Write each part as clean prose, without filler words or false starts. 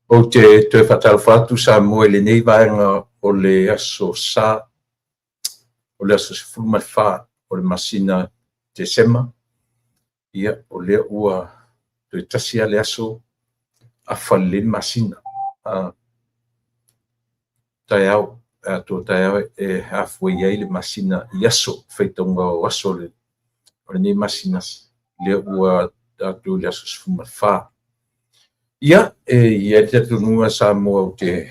O te whatalawhatu sa moe le nei vaenga o le aso sa, o le aso se fulmai wha, o le masina te sema, ia o le ua te tasia le aso a whale masina. Tai au, tō tai au e halfway ai le masina i aso, whaitonga o aso le, o le nei masina le ua tatu le aso se fulmai wha. Ia, ia te tunua sa moa o te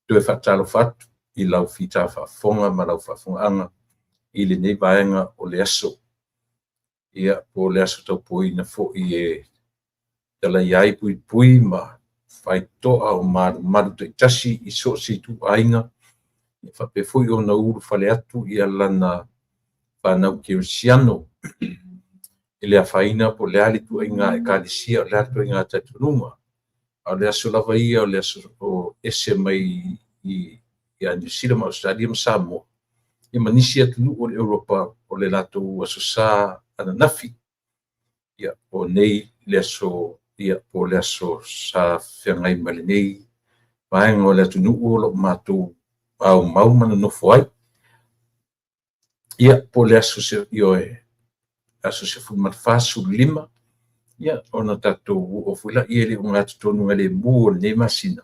tue whatalo whatu i lau whita whafonga ma lau whafonga i le nei vaenga o le aso. Ia, po le aso tau pui na fo i e tala iai pui pui ma whai toa o maru te tasi i so si tu ainga. I whape fui o na uru whale atu i alana whanau Kirisiano. I lea whaina po le ali tu inga e kālisia o le atu inga tatununga. A le aso lava ia o le aso o ese mai i a New Zealand ma Australia ma Samoa. I manisi atunu o le Europa o le lato aso sa ana nafi. Ia o nei le aso, ia po le aso sa whiangai ma le nei. Vaenga o le atunu o lo mātou au mau mana nofo ai. Ia po le aso se ioe. Aso se fulmat fasu lima, ia ona tatou o fuila ia le unga tonu le mu le masina.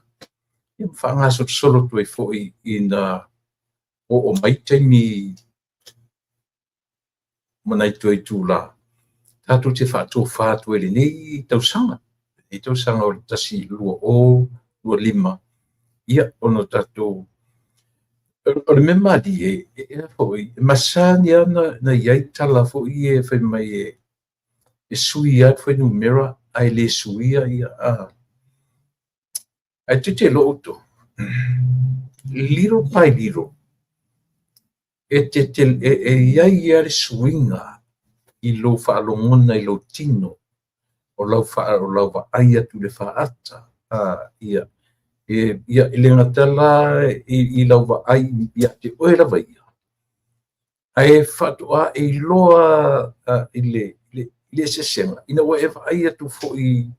Ia whanga aso solo tu e foi ina o mai taimi manai tu e tu la. Tatou te whatu e le nei tausanga. E tausanga o tasi lua lima. Ia ona tatou o le mema di e foi masani ana na iai tala foi e foi mai e sui at foi numera ai le suia ia a te loto little by little e iai ia le suinga i lo whaalongona i lo tino o lau aia tu le whaata ia ia le ngatala i lau wa ai ia te oe la vai ai fatua e loa i le sesenga ina wa eva ai atu fo i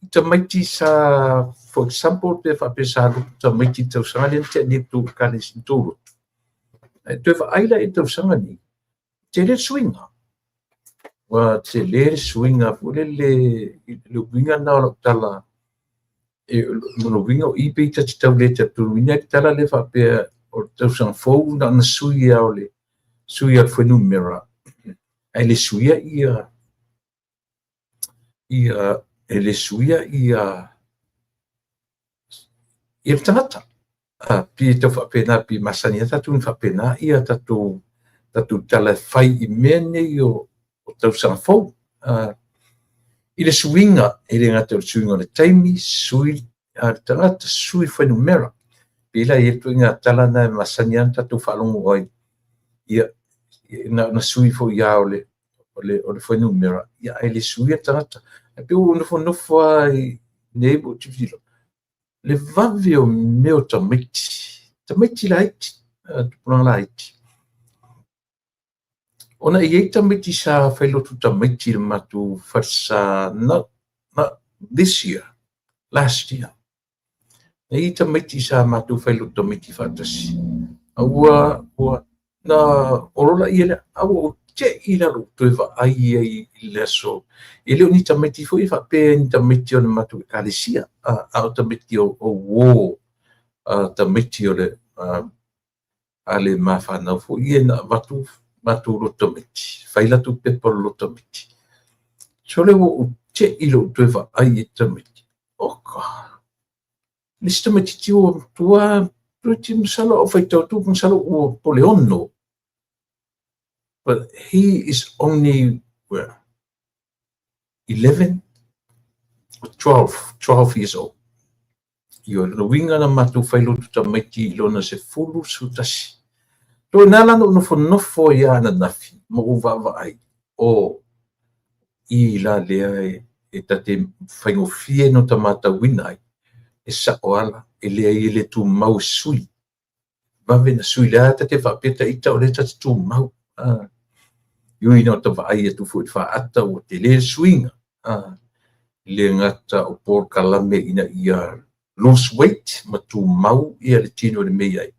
tamaiti sa for example pe fa pesa tamaiti tau sanga te ni tu kanis tu te va ai la e tau sanga ni te le swinga wa te le swinga fo le winga na tala e no vingo i pe te tauleta tu vinga tala le fa pe o tau sang fo na suia ole suia foi numera ai le suia ia ele suia ia tangata pi te fa pena pi masania tatu fa pena ia tatu tala fai i mene o tau sang fo i le suinga, i le ngata o suinga le taimi, sui, tangata sui whanumera. Pila i etu inga tala na masanian tatu whalongo oi, ia na sui fo ia o le whanumera. Ia e le sui tangata. E pe u nofo ai nebo tifilo. Le vavi o meo tamaiti la iti, tupuna la iti. Ona i tamiti sa whailotu tamiti matu farsa not this year, last year. I tamiti sa matu whailotu tamiti fatasi. Aua na orola i ele, aua te ila rutu eva ai leso. Ele o ni tamiti fo i whape ni tamiti o na matu kalisia, au tamiti o wo, tamiti o le ale mawhanau fo i e na matu lotomiti, whaila tu pepa lotomiti. So le wo te ilo tuewa ai e tamiti. Oka. Lista tamiti ti o tua, tuiti msalo o whaitau tu msalo o Poleono. But he is only, 11 or 12 years old. Io lo winga na matu whailo tu tamiti ilona se fulu sutasi. To nala no nofo ia na nafi mo uva ai o i la lea e tate whaingo fie no tamata winai e sa oala e lea i le tu mau sui vave na sui lea tate whapeta ita o le tate tu mau iui no tawa ai e tu fuit wha ata o te le suinga le ngata o por kalame ina ia lose weight ma tu mau ia le tino le mei ai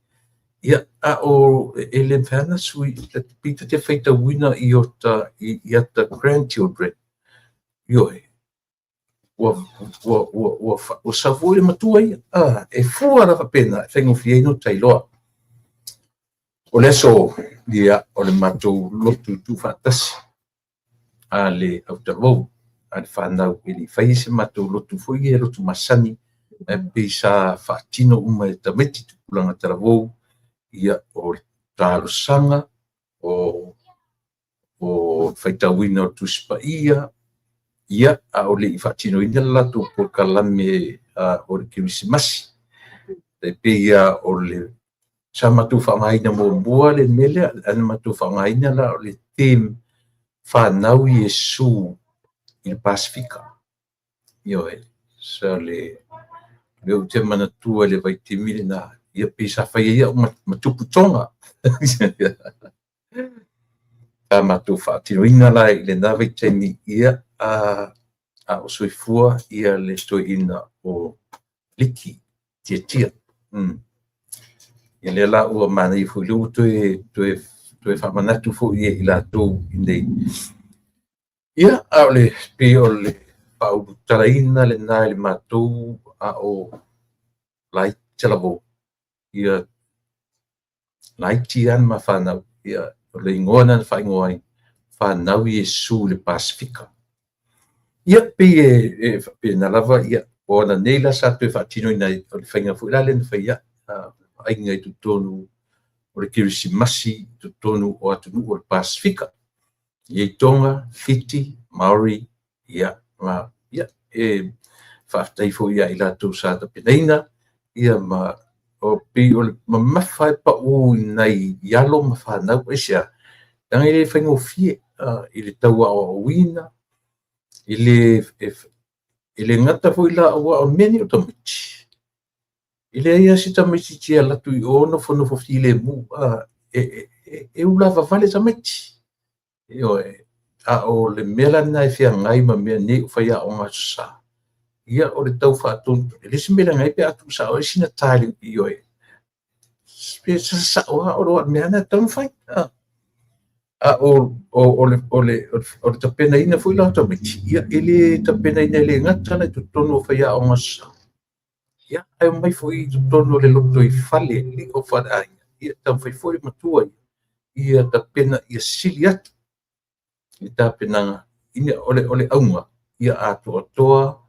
ia a o ele fana sui pita te feita wina i o ta i ata grandchildren yo o savoi ma tu ai e fuara fa pena fengo fieno tailoa o leso dia o le matou lotu tu fatasi a le autavou al whanau i li whaise matou lotu foi e lotu masani e pisa whaatino uma e tameti tupulanga taravou ia o tālosanga o whaitawina o tuspa ia a o le i whaatino ina latu po kalame o le kirisimasi te pe ia o le sa matu whangaina mo bua le mele ana matu whangaina la o le tem whanau Yesu i le Pasifika. Io sa le o te manatua le vaitimile na ia pisa whai ia matupu tonga. Ta matu whaatino ina la i le nawe teni ia a o soifua ia le stoi ina o liki tia. Ia le la ua mana i fulu toe whamanatu fo ia i la tō i nei. Ia a le pe o le pau taraina le nai le matou a o lai talabo ia lai tian ma whanau ia o le ingoana na whaingoai whanau Yesu le Pasifika. Ia pe na lava ia o na neila sa tue whaatino i nei o le whainga fuila le na whaia ai ngai tu tonu o le kirisimasi tu tonu o atunu o le Pasifika. Ia Tonga, Fiti, Maori, ia whaatai fo ia i lātou sāta penaina, ia o pi o le mawhai pa o nei ialo ma whanau e sia. Tanga i le whaingo fie, i le taua o wina, i le ngata fo i la awa o meni o tamiti. I le ia si tamiti tia latu i ono whanofo fi le mu, e ulawa vale tamiti. A o le mela na e fia ngai ma mea ne u whaia o ngā sa. Ia o le tau whaatonto. E lesi mela ngai pe atu sa o e sina tāli i oe. Pe sa o a o roa mea na tau whai. A o le tapena ina fui lau tamiti. Ia ele tapena ina le ngatana tu tono o whaia o ngā sa. Ia ai mai fui tu tono le loto i fale li o whara aia. Ia tau whai fui matua ia tapena ia sili atu. I tāpenanga, ina ole aunga, ia atu atoa,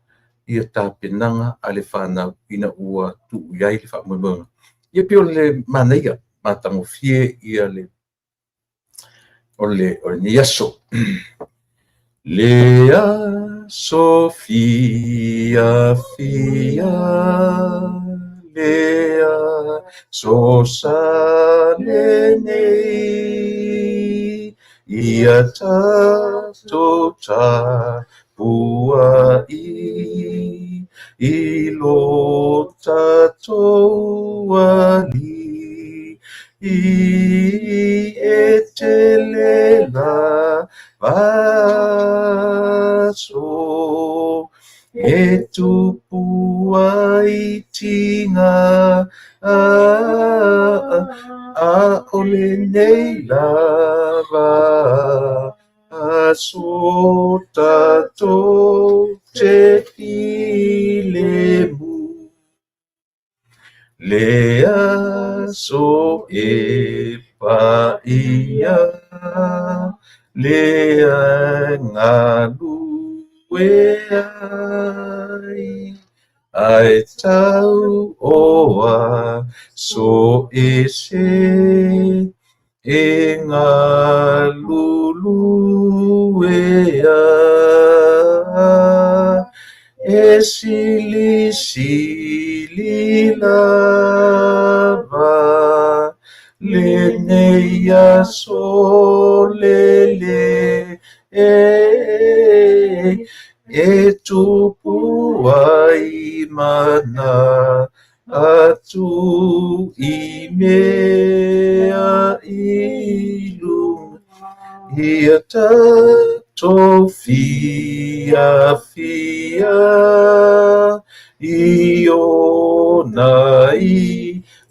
ia tāpenanga ale whanau ina ua tu iai le whamuimunga. Ia pio le maneia, mātango fie ia le ole ni yaso. Lea Sofia fia, Lea Sosalene, ia tato ta pua i lo tato ali i etele la vaso e tu pua i tinga a ole nei lava a sota to te ilemu lea so e pa ia lea ngalu e ai tau oa so e se e ngā lulu e sili lava le neia so lele e tupu ai mana atu i mea ilu ia Sofia fia ionai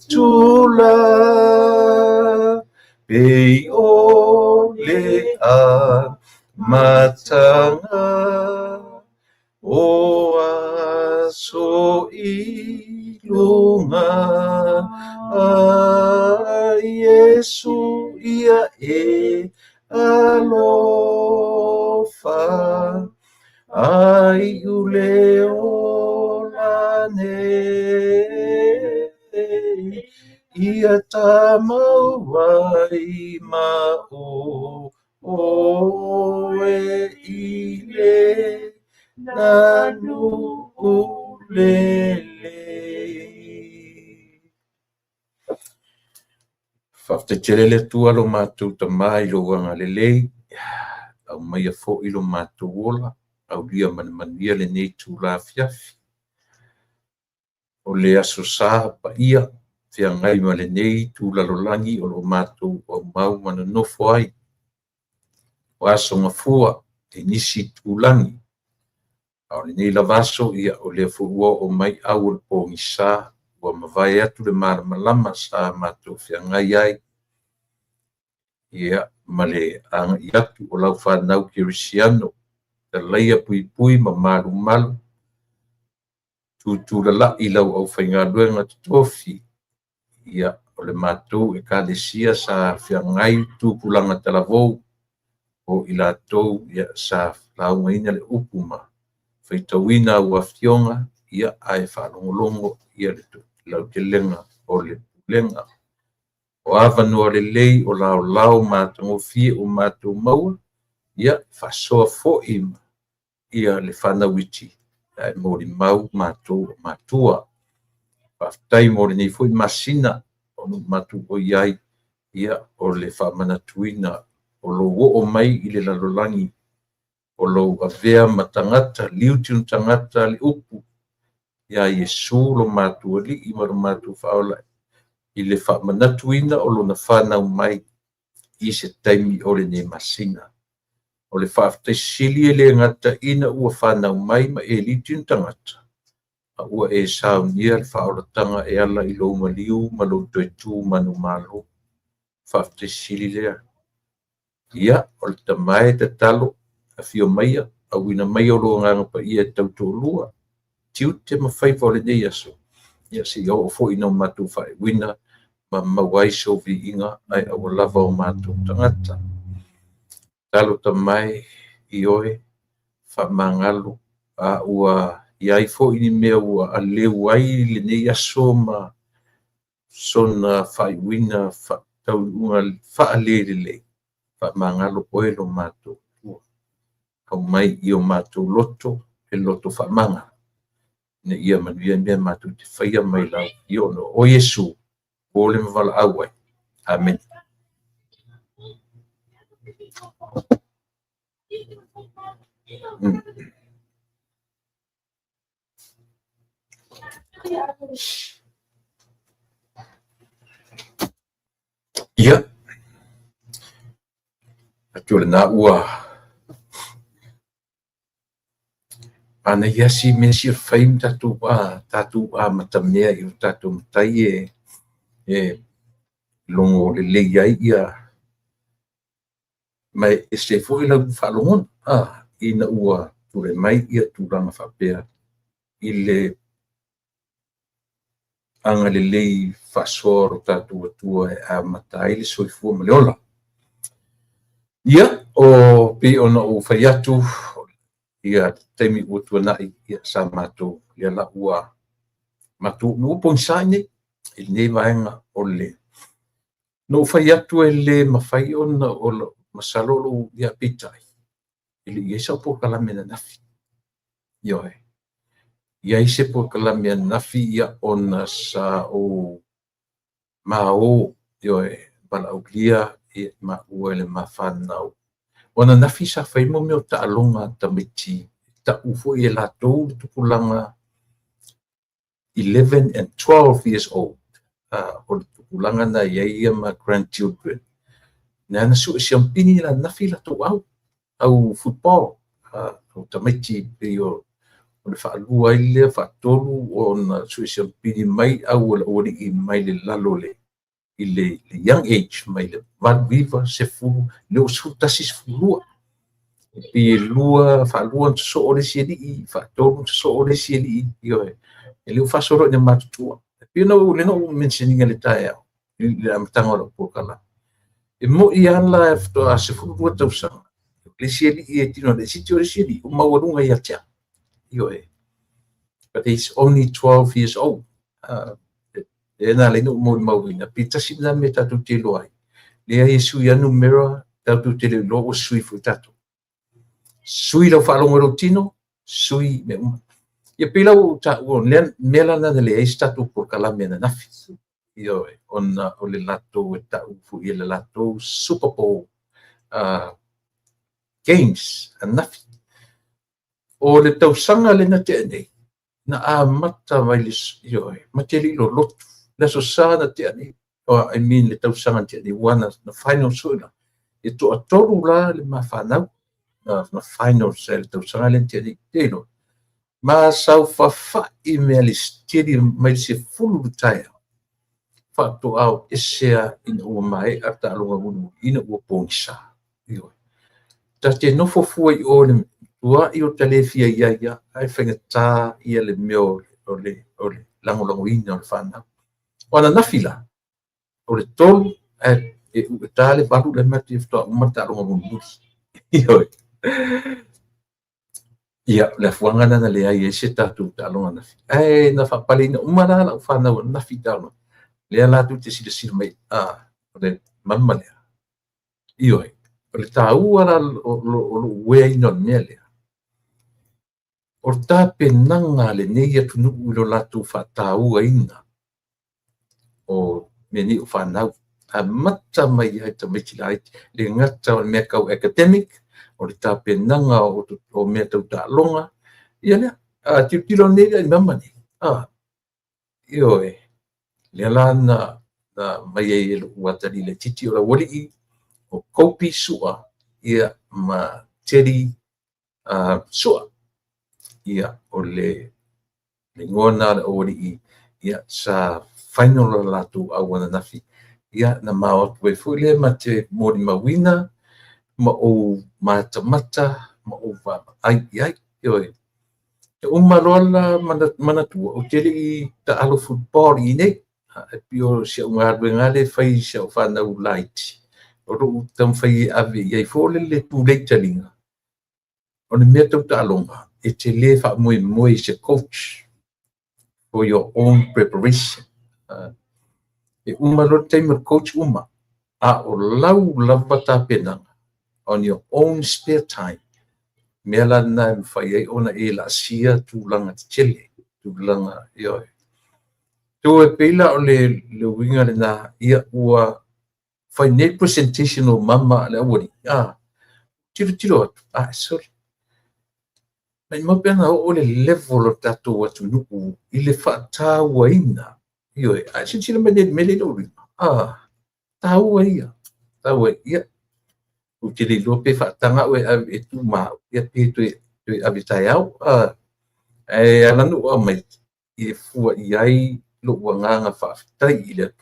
tula pei ole a matanga o aso ilunga a Yesu ia e alofa ai ule olane ia tamauai ma o e ile nanu ulele. Whaftetelele tua lo mātou tamai lo wanga lelei, au mai a fo ilo mātou ola, au lia manmania le nei tū la fiafi. O le aso sā pa ia, fia ngai ma le nei tū la lolangi o lo mātou o mau mana nofo ai. O aso ngafua, te nisi tūlangi. Au le nei lavaso ia o le fuua o mai au le pōngi sā, ua mawai atu le malama sa mātou fia ngai ai. Ia male anga i atu o lau whanau kirisiano. Te leia pui pui ma malu malu. Tūtūra la i lau au whainga luenga tutofi. Ia o le mātou e kādesia sa fia ngai tūpulanga talavou. O i lātou ia sa launga ina le upuma. Whaitawina ua fionga ia ai whanongolongo ia le lau te lenga o le lenga. O avanua le lei o lao mātango fie o mātou maua, ia whasoa fo'i ia le whanawiti, ai mōri mau mātou mātua. Whaftai mōri nei fo'i masina o mātou o iai, ia o le whamanatuina o lo o mai i le lalolangi, o lo avea matangata, liutinu tangata le upu, ia Yesu lo mātou ali, ima lo mātou whaolai. I le whamanatuina o lona whanau mai i se taimi o le ne masina. O le whaftaisili e le ngata ina ua whanau mai ma e litinu tangata. A ua e saunia le whaoratanga e ala i lo maliu ma lo tuetu manu malo. Whaftaisili lea. Ia, o le tamae te talo, a fio maia, a wina mai o lo nganga pa ia tauto lua. Tiu te mawhaifa o le nei aso. Ia si o fo ina matu whae wina, ma mawai so vi inga ai au lava o mātou tangata. Talo ta mai i oe, whamangalu, a ua iai fo ini mea ua a leu ai le nei aso ma sona whae wina, tau unga wha le le, whamangalu oe lo mātou. Kau mai i o mātou loto, e loto whamanga. Ne ia manuia mea mātou te whaia mai lau i ono o Yesu. O le mawala auai. Amen. Ia. Atu le na ua. Ana ia si mesi o whaim tatu a matamea i o tatu matai e longo le leia ia mai e se foi la falon ina ua ture mai ia turanga whapea i le anga le lei whasoro tatu atua e a matai le soifua ma leola. Ia o pe ona o whaiatu ia temi ua tuanai ia sa mātou ia la ua mātou no ponsaine il nei vaenga o le no fai atu e le mawhai ona o masalolo ia pitai ili iesa po kalamena nafi ioe ia ise po kalamena nafi ia ona sa o mao ioe bala aulia ia ma ua le mawhanau ona nafi sa fai mo meo ta alonga ta miti ta ufo i la tou tukulanga 11 and 12 years old. O le tukulanga na ia ma grandchildren. Na su siampini la nafi la to au. au football o tamaiti pe o le whaalua i lea whaatolu o na suisa pini mai au o i mai le lalo le i le young age mai le malviva se fulu le o sutasi se fulua pe lua whaalua so o le sieli whaatolu so o le sieli io e le whasoro ni matutua pe no le no mentioning le tae au le amatanga o po kala e mo i ala e fto se fulua tausanga le sieli e tino le sitio le sieli o mawarunga i atia io but he's only 12 years old. Ena le no mo mawina pita sina me tatu te loai. Le Yesu ya numero tatu te lo o sui fu tatu. Sui lo fa longo rotino, sui me ia pila o ta o le mela na le e statu por kala mena nafi. Io on o le lato e ta fu ia le lato Super Bowl games nafi. O le tausanga le na te nei. Na mata mai io materi lo lot la so sana te ani o I mean le tau sanga te ni wana na final sula e to atoru la le mafana na final sel tau sanga le te ni telo ma sau fa I me le stedi mai se fulu taia fa to au ese in o mai ata lo ngu ina o ponsa io ta te no fo fu I o le ua I o telefia ia ai whenga tā ia le meo o le lango ina o le whanau. O ana nafila, o le tolu e ue tā le baru le mati ftoa umata ronga munuri. Ioi. Ia, le fuangana na le ai e se tātou tā longa nafi. Ai, na whapale ina umara la whanau nafi tāuna. Lea lātou te sila mai, o le mamma lea. Ioi. O le tā uara o wea ina o mea lea. O tā penanga le nei atu nuku lo latu whātāua ina o meni o whanau. A mata mai ai ta meti lai le ngata o mea kau academic o le tā penanga o mea tau tā longa. Ia lea, tilo nei ai mamani. Io le lana mai ai lo watari le titi o la wali o kopi sua ia ma teri sua. Ia o le ngona o ri ia sa final latu awana nafi ia na mau we fule mate mori mawina ma o mata ma o va ai yo e umarola mana tu o tele ta alo football ine e pio se unga ngale fai se fa na light o ro tam fai ave ia fole le tu le talinga o le meto ta longa e te le fa moi se coach for your own preparation. E umaro time coach uma o lau lavata penanga on your own spare time. Mela na mfai ona e la sia tu langa tele tu langa yo. Tu e pela o le winga na ia ua fai net presentation o mama le wori. Tiro sorry. Mai mo pena o le level o tato watu nuku I le whata waina. Io ai sila mele no ri. Tau ia. O te le lope whatanga o e tu ma ia pe tu avitai au. E alanu o mai I fua I ai lo wanganga whaftai I le.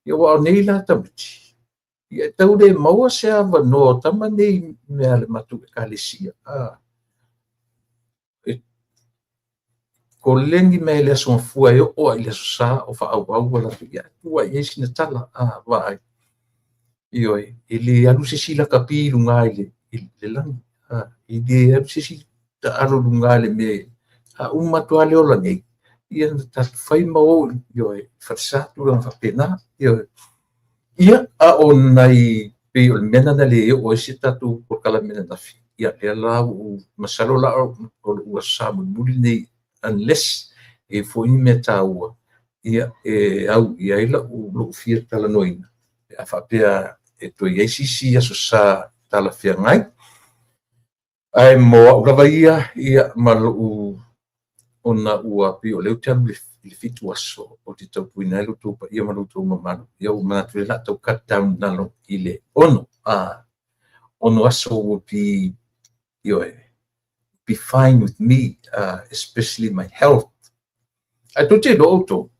Ia wa nei la tamiti. Ia tau le maua se ava no tama nei mea le matu e kalesia. Ko lengi me le so fua yo o ile so sa o fa au wala ya tua yes na tala vai io ele alu se sila kapi lunga ile lang ile alu se si ta alu lunga ile me uma to ale ola nei ia ta fai ma o io fa sa tu lang fa pena io ia on nai pe o mena na le o se ta tu por kala mena na fi ia le la o masalo la o sa mo nei unless e foi metaua ia au ia ila o lo fia tala noina a fa pea e to ia si aso sa tala fia ngai ai mo lava ia malu ona ua pio le tam le fitu aso o te tau puina lo tu pa ia malu tu mamano ia o mana tu la tau cut down na lo ile ono ono aso will be be fine with me, especially my health. I don't know auto.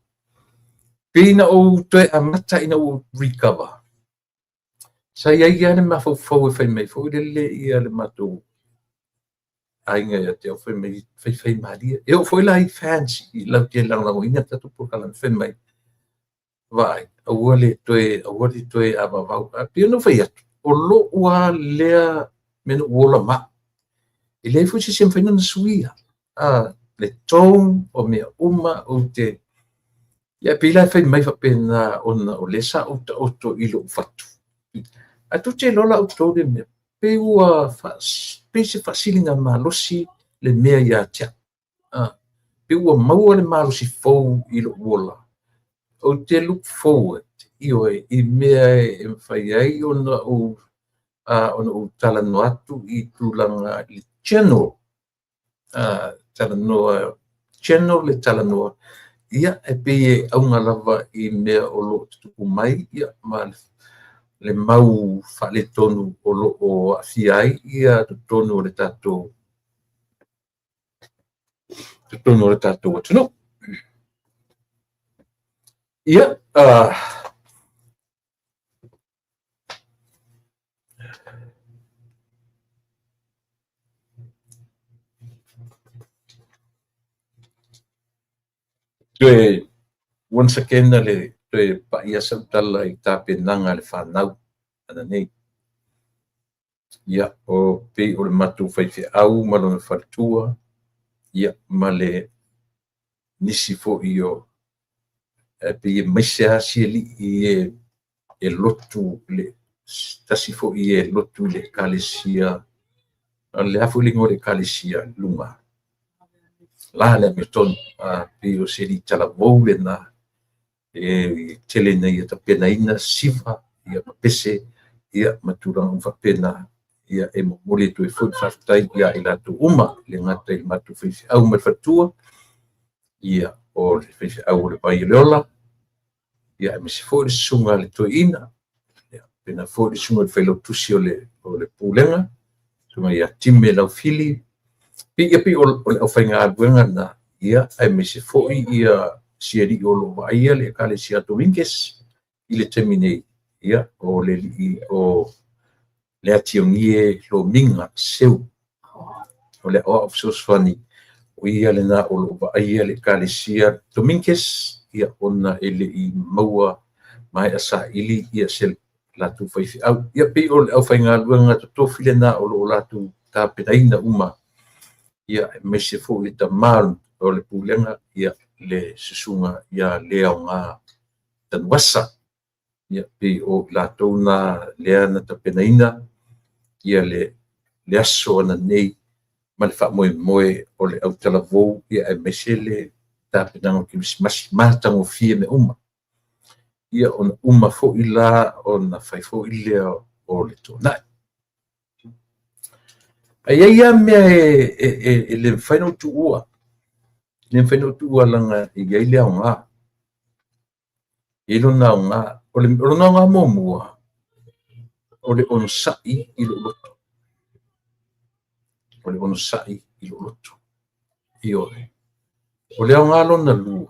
Pina o te amata ina o recover. Sa ia ia le mafau fai mai fo le ia le mato. Ainga ia te fai mai fai maria. Eu foi lá i fancy i lau te lang lang ina tatu por kala fai mai. Vai, awale toe avavau. Pia no fai atu. O lo ua lea meno wola ma. I le fu se fai na suia. Le tong o mea uma o te ia pila fai mai fa pena ona o le sa o to ilo fatu. A tu te lola o to de me pe ua pe se fasilinga malosi le mea ia tia. Pe ua maua le malosi fou ilo wola. O te look forward i mea e fai ai ona o tala no atu i tulanga i channel tala noa channel le tala noa ia e pe aunga lava i mea o lo tuku mai ia ma le mau fa le tonu o lo o afiai ia tonu le tato atu ia Toe once again le toe pa ia sautala i tapenanga le whanau ana nei. Ia o pe o le matu whaiwhi au malona whatua ia ma le nisi fo i o pe i maise asi li e lotu le tasi fo i e lotu le kalesia le afu lingo le kalesia lunga. La le meton pe o se li tala vou le na tele nei ta pena ina sifa ia pese ia maturang fa pena ia e mole tu e fu fatai ia ila tu uma le ngata il matu fi au ma fatua ia o le fi au le pai lola ia me se fu sunga le to ina ia pena fu sunga le felo tusi o le pulenga sunga ia timme la fili pi o fainga buenga na ia ai me se fu ia sieri o lo ia le kale sia Domingues i le termine ia o le le ationgie lo minga seu o le of sosfani o ia le na o lo ia le kale sia Domingues ia ona ele i maua mai asa ili ia sel la tu fai au ia pe o fainga luanga to file na o lo la tu ta pedaina uma ia me se fu le tamal o le pulenga ia le susunga ia leonga tan wasa ia pe o la tona leana ta penaina ia le aso na nei ma le fa moe o le autala vou ia e mesele ta penanga ki mas mata ngo fie me uma ia on uma fo ila on fai fo ile o le tona ai ia me le final tu ua le feno tu langa i gai le nga i lo na nga o le nga mo mua o le on sai i lo loto o le on sai i lo loto i o le nga lo na lu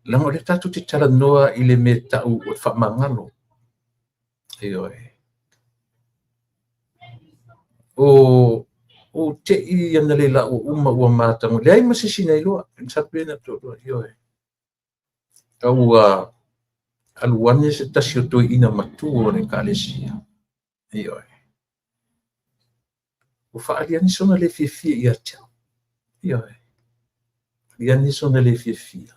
langa le tatu te tala noa i le me tau o fa mangalo i o te i ana le la o uma ua mātango. Le ai masisi nei loa, sapena to ioe. Au aluane se tasi o toi ina matu o ne kalesia. Ioe. O whaaliani sona le fia i atia. Ioe. Liani sona le fia.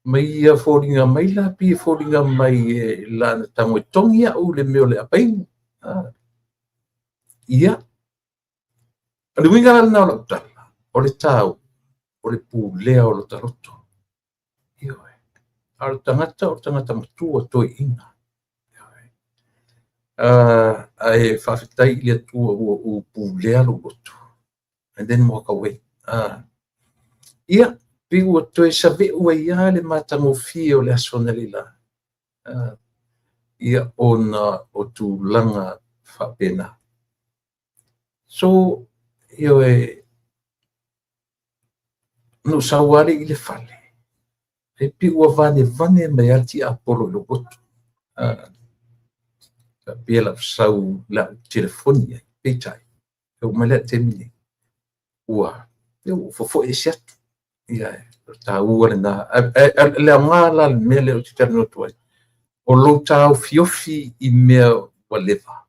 Mai ia fōringa mai la pi fōringa mai la na tango e tongi au le meo le apaingu. Ia. Ale winga na o tala, o le tau, o le pu lea o lo taroto. Ioe. Alo tangata matua toi ina. Ai whawhetai i atua o pu lea lo loto. And then walk away. Ia, piu o toi sa ve ua ia le matango fia o le asona lila. ia ona o tūlanga whapena. So, io no sawari i le whale. E pi ua vane mai ati a polo lo botu. Pia la sau la telefoni ai, peitai. E o mele te mine. Ua, fofo e siatu. Ia, ta ua le na. Le ngala le mele o titari no tuai. O lo tau fiofi i mea waleva.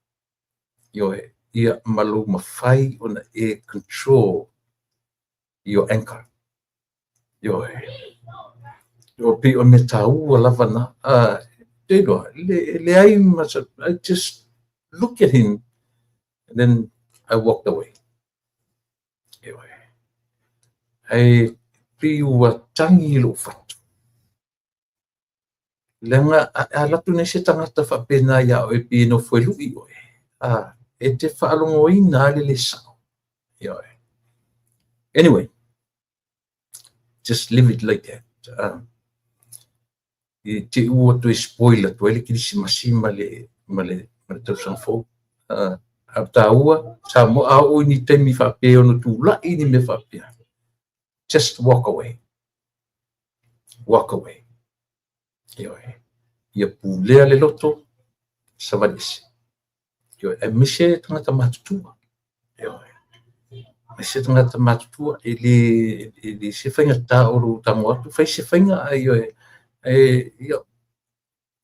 Ia malu mawhai ona e control your anchor. O pi o me tau o lava na. Le ai I just look at him and then I walked away. Ai pi ua tangi lo fatu. Lenga a latu ne se tangata whapena ia o e pi no fuelu i oe. E te whaalongo i nā le sao. Anyway, just leave it like that. I te ua to spoiler to ele kilisi masima le tausan fo. A ta ua, sa mo a o ni te mi whapea ono tu la i ni me whapea. Just walk away. Walk away. Ia pulea le loto, sa vanisi. E mise tangata matutua. Mise tangata matutua, ele se whainga tā oru tango atu, whai se whainga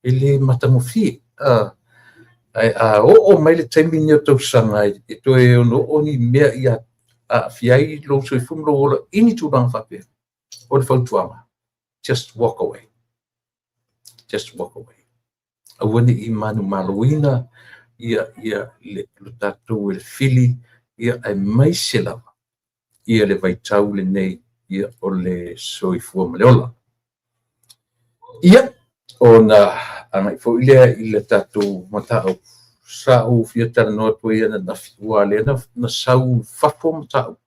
ele matamofi. O mai le taimi ni o tausanga, e toi ono oni mea ia a fiai lo soi fumlo ola ini tūranga whapea. O le whautuanga. Just walk away. Just walk away. Awani i manu maluina, ia le tātou le fili, ia ai mai se lava. Ia le vaitau le nei, ia o le soifua maleola. Ia, ona angai fo ilea i le tātou matau. Sau fia tara noa to ia na fiua le na sau fafo matau.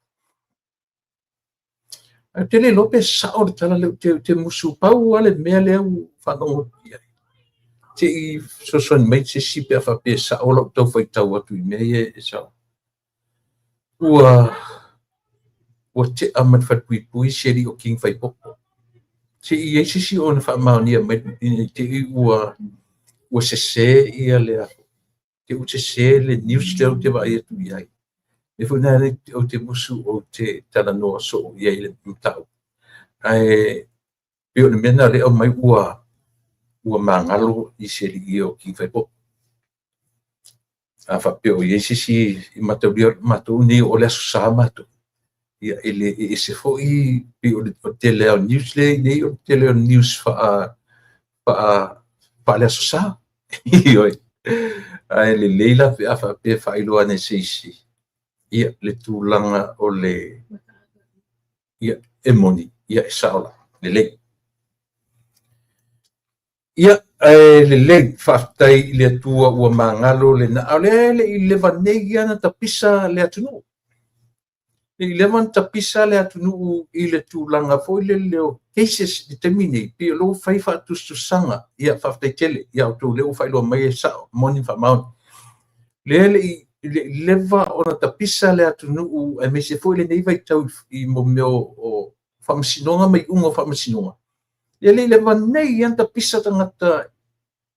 Te le lope sao le tala le te musu pau ale mea le au whanongo ia. Te i soson mai se sipe a whape sao lau tau whaitau atu i mea e sao. Ua te amat whatpui pui seri o king whaipopo. Te i eisisi o na whamaunia mai te i ua se ia le ako. Te u se le news leo te vai atu i ai. E whanare o te musu o te tala noa so i ai le mtau. Ai, pio na mena le au mai ua mangalo i seri i o king whaipopo. A whapeo i eisisi i matau ni o le aso sa matu. Ia ele se fo i o te leo news le nei o te leo news pa le aso sa. Ioi. Ai le leila pe a whape whailoa ne seisi. Ia le tūlanga o le ia e moni, ia e saola, le lei. Ia le lei whaftai le atua ua mangalo le na au le i le vanegi ana tapisa le atunu. Le i levan tapisa le atunu i le tūlanga fo i le leo cases di temini, pi lo whai whaatustusanga ia whaftai tele, ia o tū leo whailoa mai e sao, moni whamauni. Le leva ona tapisa le atunu e me se foi le nei vai tau i mo meo o whamasinonga mai unga whamasinonga. Le leva nei an tapisa tangata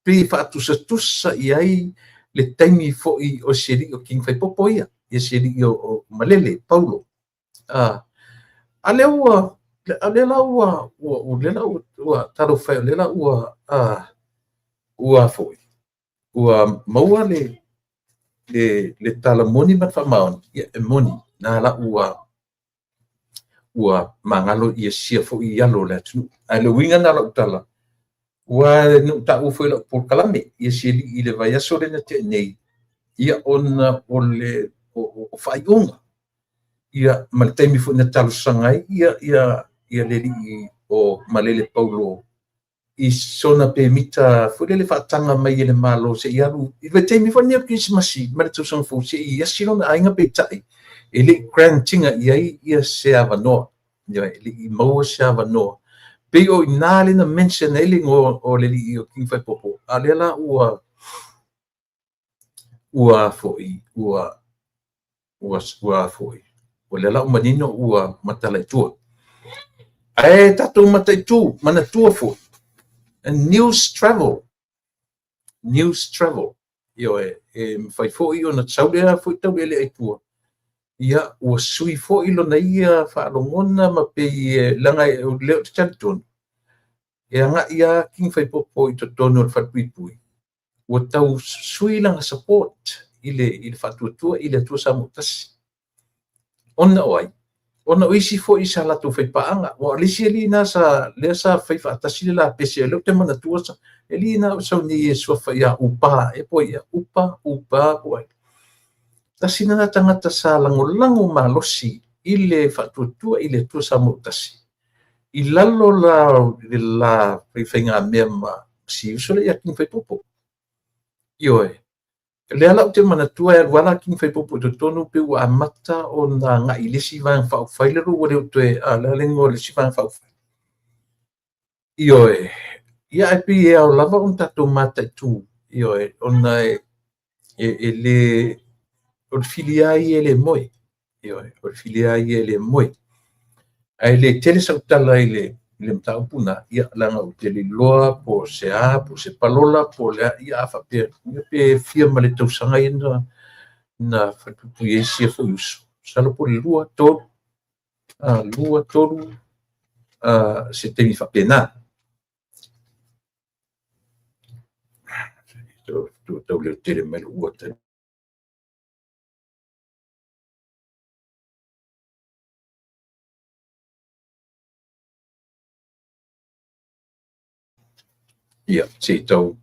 pe whaatusa i ai le taimi foi o seri o king whaipopo ia. Ia seri o Malele, Paulo. A le ua taro whai, le la ua foi. Ua maua le tala moni mat whamaon, ia e moni, nā la ua mangalo ia sia fo i alo le atunu. Ai le winga nā la utala. Ua nu ta ufo ila por kalame, ia sia li i le vai aso le na te nei, ia ona o le o whaiunga. Ia maltaimi fo na talo sangai, ia le li o Malele Paulo i sona pe mita fudele whaatanga mai ele malo se i aru i taimi whania Christmasi mara tau sang fo se i asiro na ainga pe tai ele grand tinga i ai ia se avanoa ia ele i maua se avanoa pe o ina le na mention ele o le li o king fai popo a le la ua foi ua foi o le la manino ua matala tua ai tatu matai tu mana tua foi and news travel io fai foi ona saulea foi tau ele ai tua ia ua sui foi lona ia faalogona ma pei langa o leo te talitonu e anga ia king fai popo i totonu o le fatuipui ua tau sui langa support ile fatuatua ile tua sa mutasi ona oai ona o isi foi sa latu fai paanga ua lisi elina sa lea sa fai faatasi le la pese leo te mana tua sa elina so ni e sofa ia upa e po ia upa poai tasina na tangata sa lango malosi ile fatuatua ile tua sa mutasi i lalo la faiga mea ma si uso le ia king fai popo io le ala te manatua e wala king fai popo to tonu pe ua amata o na ngai lesi vang faufai le ru o te ala lengo lesi vang faufai io ia e pi e au lava un tato mata tu io ona le o filiai ele moi io o filiai ele moi ai le tele sa utala ile le mtau puna ia langa o tele loa po se palola po le ia fa pe fia male tau sanga ina na fatutu iesia fo uso salo po lua toru se temi fa pena to le tele mel uota ia se tau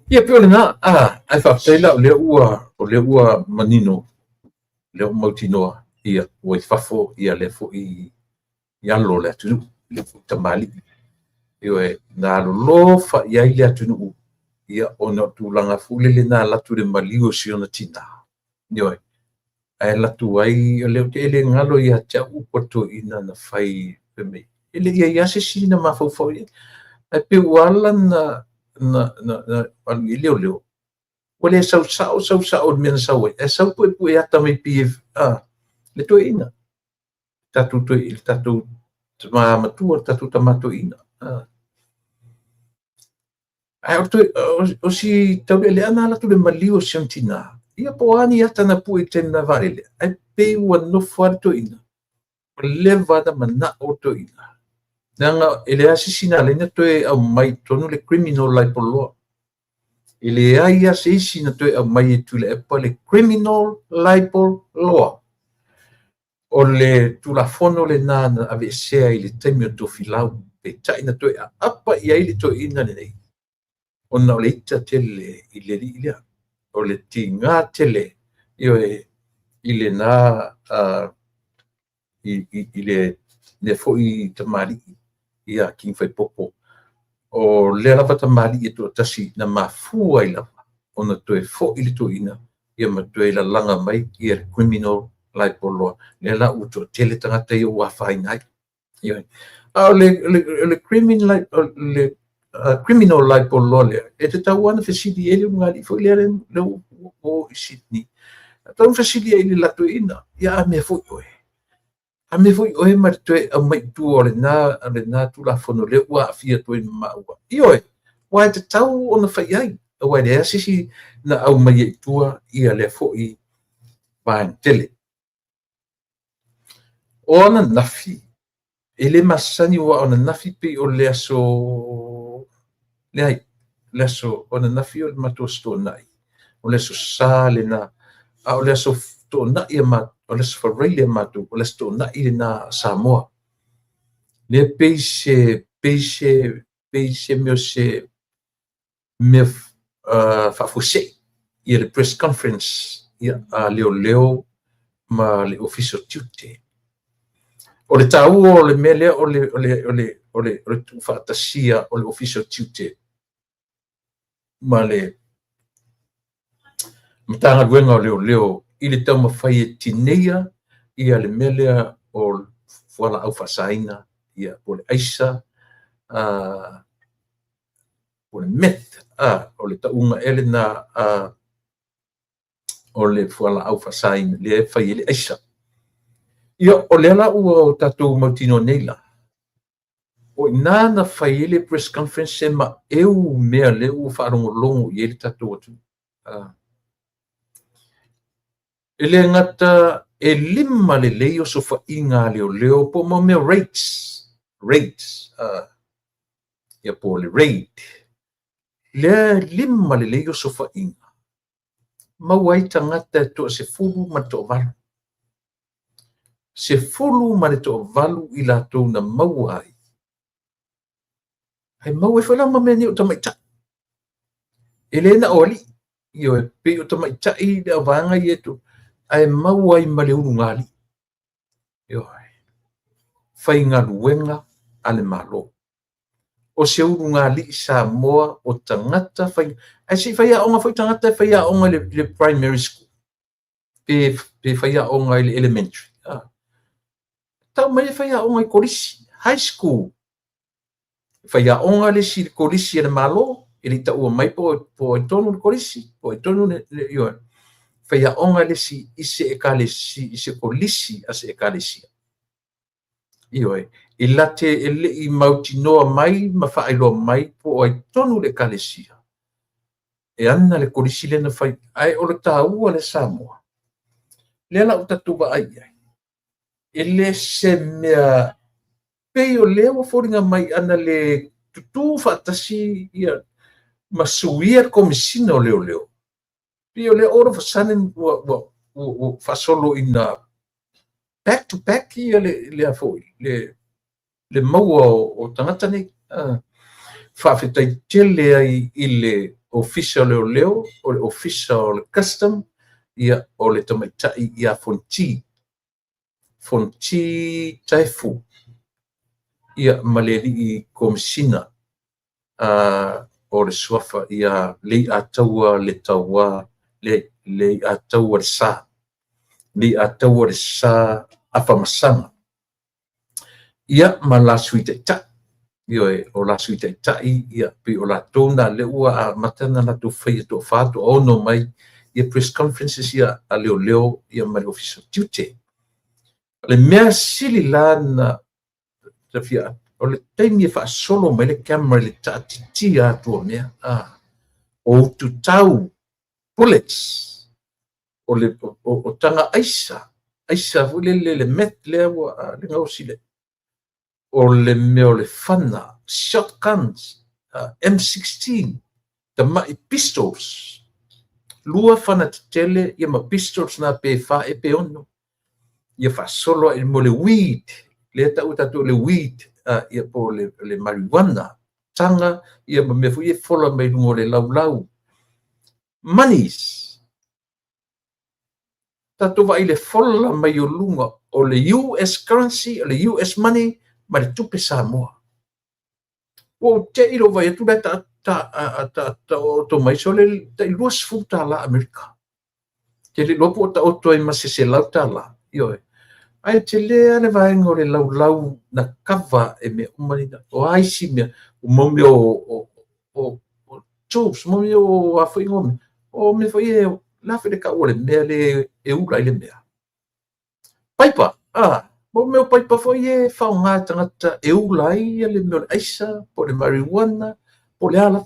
ia pe na ai fa tela le ua manino le mautinoa ia o fafo ia le fo i lo le tu le tamali io na lo fa ia ile atunu ia ona tulanga fulele na latu le malio si ona tina io ai latu ai le tele ngalo ia cha upoto ina na fai pe me ele ia se sina ma fo ai pe wala na ile leo ole sau men sau e sau pu ia tamai pi le to ina tatu ma matua tatu tamato ina ai o si tau le ana la tu le malio sentina ia po ani ata na pu tena vale ai pe ua no forto ina le vada mana auto ina nanga ele asisina le to e au mai tonu le criminal lai polo ele ai asisina to e au mai tu le le criminal lai polo o le tulafono le nana ave sea ile temio to filau pe taina to apa ia ile to ina nei ona o le ita tele ile o le tinga tele io ile na ile ne foi tamali ia king fai popo o le lava tamali e to tasi na mafua ila ona to e fo ile to ina ia ma to ila langa mai ia criminal lai polo le la uto tele tangata ia wa fai nai io le criminal le criminal lai polo le e te tau ana fesidi ele ngali foi le o Sydney tau fesidi ele la to ina ia me foi a me foi o ma to a mai tu o le na tu la fono le wa fia to in ma wa io wa te tau ona fai ai wa le asisi na au mai tu ia le foi ban tele ona nafi ele masani wa ona nafi pe o le aso le aso ona nafi o ma to sto nai o le so sale na o le aso to na ia ma o le sfareile matu o le sto na ile na Samoa le peise me fa fose ia le press conference ia leo ma le official tutte o le tau o le mele o le tu fa tasia o le official tutte ma le mtanga wenga leo ile tau mafai tineia ia le mele o fuala au fasaina ia po le aisa o le met o le taunga ele na o le fuala au fasaina le fai le aisa ia o le ala ua o tatou mautino nei la o ina na fai le press conference se ma eu mea le ua whaarongolongo i ele tatou atu ele ngata e lima le leo so whainga leo po mo mea rates ia po le rate le lima le leo so whainga mawai tangata to se fulu ma to valu se fulu ma to valu i la tau na mawai ai mawai whala ma mea ni o tamaita ele na oli io e pe o tamaita i da vanga i etu ai mawai ma le uru ngali io fai ngā luenga ale malo o se uru ngali sa moa o tangata fai ai si fai a onga fai tangata fai a onga le primary school pe fai a onga le elementary tau mai fai a onga i kolisi high school fai a onga le si kolisi e le malo ele ta ua mai po e tonu le kolisi po e tonu le io fai a onga le si ise e kalesi ise kolisi ase e kalesi io e late ele i mautinoa mai ma whaeloa mai po e tonu le kalesia e ana le kolisi le na fai ai o le tāua le Samoa le ala o tatuwa ai ele se mea peo leo foringa mai ana le tutu whaatasi ia masuia komisina o leo peo le ora fasanen o fasolo ina back to back ia le afoi le maua o tangata nei whawhetai tele ai i le official leo o le official custom ia o le tamaitai ia fonti taifu ia maleri i komisina o le suafa ia le ataua le taua le ataua le sa afamasanga ia ma la suita io o la suita ia pe o la tona le ua matana la tu fai to fato ono mai ia press conferences ia a leo ia ma le official duty le mea sili la na tafia o le taimi e fa solo mai le camera le tatiti atu mea o tu tau bullets o tanga aisa vule le met le wa le ngausile o le meo le fana shotguns M16 the pistols lua fana tele ia ma pistols na pe fa e pe ono ia fa solo e mo le weed le tau le weed ia po le marijuana tanga ia ma me fu ia fola mai lungo le lau monies tatu vai le fola mai o lunga o le US currency o le US money ma le tupe Samoa o te iro vai tu ta o mai so le ta luas futa la Amerika te le lopo ta o toi ma se lauta la io ai te le ane vai ngore lau na kava e me umarina o ai si me o momi o tools momi o afoi ngome o me foi e la fe de ka ole me le e ula ile mea paipa mo meu paipa foi e fa nga tangata e ula i le me aisa po le marijuana po le ala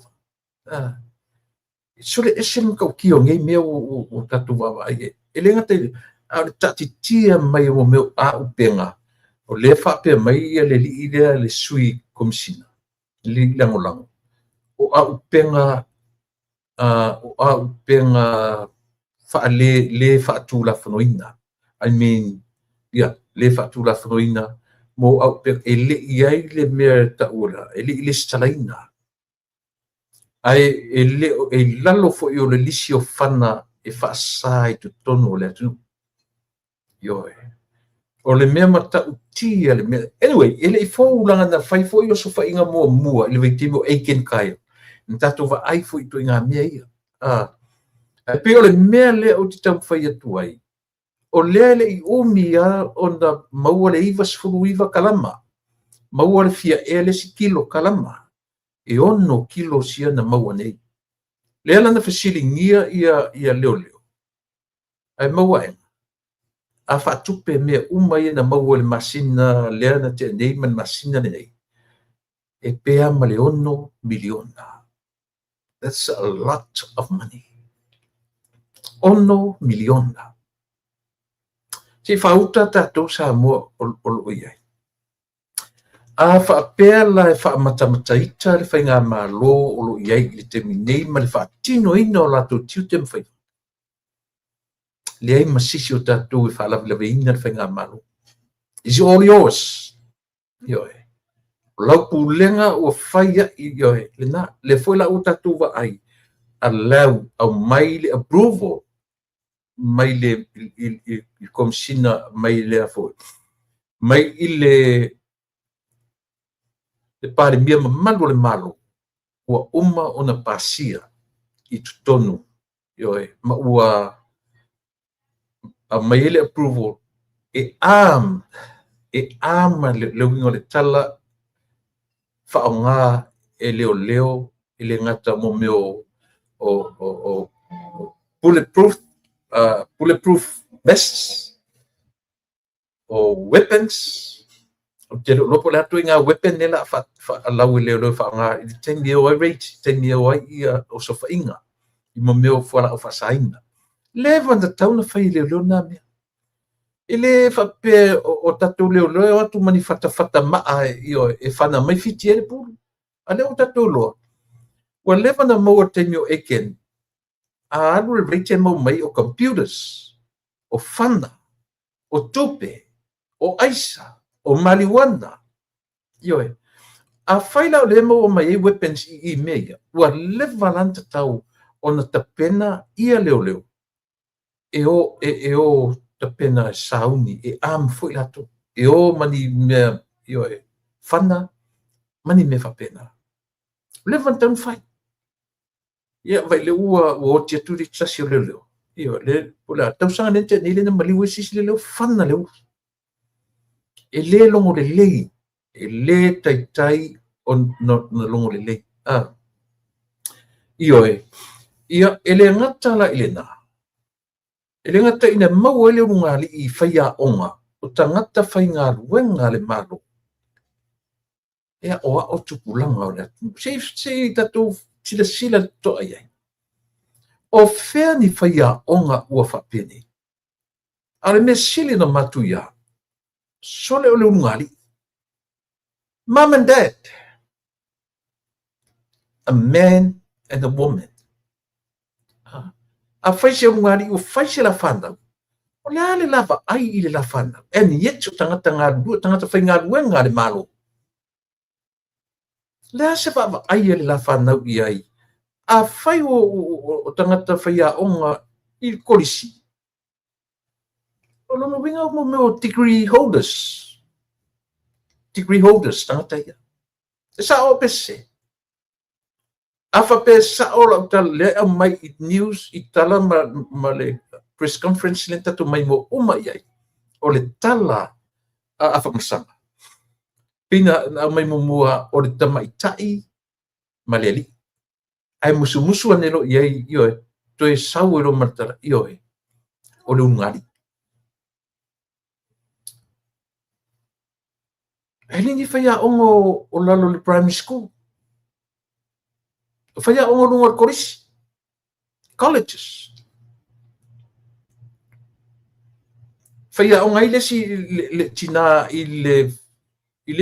so le esem ka ki o ngai me o tatu wa ai e le ngata a tatitia mai o meu upenga o le fa pe mai le idea le sui komisina li langolango o upenga fa le fa tu la fnoina I mean le fa tu la fnoina mo upenga ele ia le me taula ele stalaina ai ele lalo fo yo le lisio fana e fa sai tu tono le tu o le mea mata utia le mea anyway ele I fo ulanga na fai fo yo so fa inga mua le vitimo aiken kai ntato va ai fo to inga mea ia pe o le mea le o te tau fai atu ai o lea le I umi a ona maua le iwa sifuru iwa kalama. Maua le fia le si kilo kalama. E ono kilo sia na maua nei. Lea lana fasilingia ia leo leo. Ai maua e. A whaatupe mea ia na maua le masina lea na te nei man masina nei. E pea ma le ono miliona. That's a lot of money. Ono miliona. Se whauta tātou sa mua o iai. A whaapea la e whaamatamataita le whainga mālo o lo iai le te minei ma le whaatino ina o lato tiu te mwhai. Le ai masisi o tātou e whaalavilawe ina le whainga mālo. Is it all yours? Ioe. Lau pulenga o whaia ioe. Le whaila o tātou wa ai. Allow au mai le approval. Mai le il komsina mai le afo. Mai ile le pare mia mamalo le malo. Ua uma ona pasia I tutonu. Ioe. Ma ua a mai le approval. E ama le wingo le tala whaonga e leo e le ngata mo meo o bulletproof vests or weapons. Te lopo le atu inga weapon nela lau leo whaonga I 10 year old rate, 10 year old o sofa inga. I mo meo fuala o whasaina. Lewa na tauna whai leo na mea. Ele whape o tatou leo atu mani whata maa e whana mai fiti ere pulu. A leo tatou loa. Wa lewa na maua tenio eken. A alu le reite mau mai o computers, o whana, o tupe, o aisa, o marijuana. Ioe. A whaila o le mau o mai weapons I mea. Wa lewa lanta tau o na tapena ia leo. E o tapena sauni e am foi lato e o mani me ioe fana mani me fapena levantan fai ia vai le ua o te turi tsasi o leo io le pula tau sanga nente ni le na mali we sisi leo fana leo e le longo le lei e le tai on no longo le lei ioe ia ele ngata la ilena Ele ngata ina mau ele rungali I whaia onga, o tangata whai ngā ruenga le malo. Ea oa o tupulanga o lea. Se tatou sila toa iai. O whea ni whaia onga ua whapene. Ale me sili na matu ia. Sole o le rungali. Mom and dad. A man and a woman. A whaise ngari o whaise la whana. O lea le lava ai I le la whana. E ni etu tangata whai ngā ruenga le malo. Lea se whaava ai le la whana I ai. A whai o tangata whai a onga I kolisi. O lono winga mo meo degree holders. Degree holders tangata ia. E sa o pese. Afa pe sa ola tal le mai I news I tala ma le press conference le tatu mai mo uma iai o le tala afa masanga pina na mai mo mua o le tama itai ma le ali ai musu anelo iai ioe to e sau ro martara ioe o le ungari ele ni faya ongo o lalo le primary school Faya ongo lungar koris colleges. Faya onga ile si le tina ile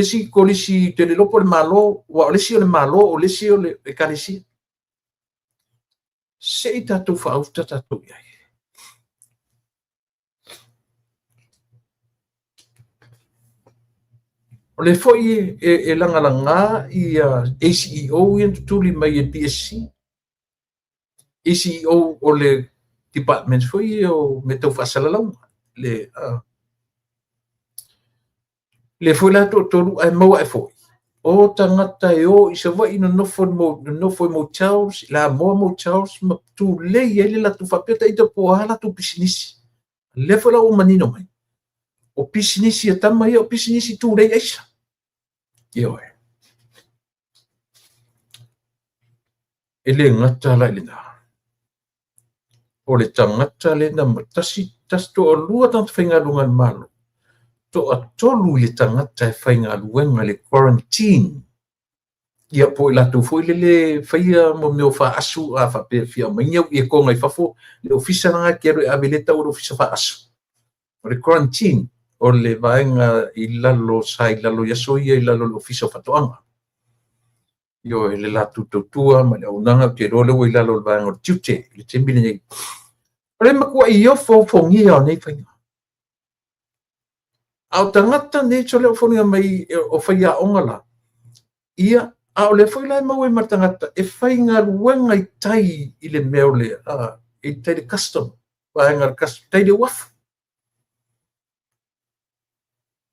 si kolisi te le lopo le malo wa le si le malo o le si le kalisi. Se tatu fauta tatu ia. O le foi e langa I ACEO I tuli mai e PSC. ACEO o le department foi o me tau whasalalau. Le foi la toru ai maua e foi. O tangata e o I se wai no nofo mo Charles, la mo Charles ma tu le ele la tu whapeta I te pohala tu pisinisi. le fa la o manino mai o pisinisi e tama ia o pisinisi tu rei aisa io ele ngata la le na o le tangata le na tasi to o lua tan whainga lunga malo to a tolu le tangata e whainga luenga le quarantine ia po la tu foi le faia mo meu fa asu a fa pe fia mai ia ko ngai fa fo le ofisa nga kero a veleta o ofisa fa asu le quarantine o le vaenga i lalo sai lalo ia soia i lalo ofisa fa toanga io le la tutua ma le unanga ke role o i lalo le vaenga o tute le tembi nei le makua i o fo ngia nei fainga au tangata nei so le fo ngia mai o faia ongala ia a le foi lai mau e matangata e whainga ruenga i tai i le meo le i tai le custom whainga le custom tai le wafu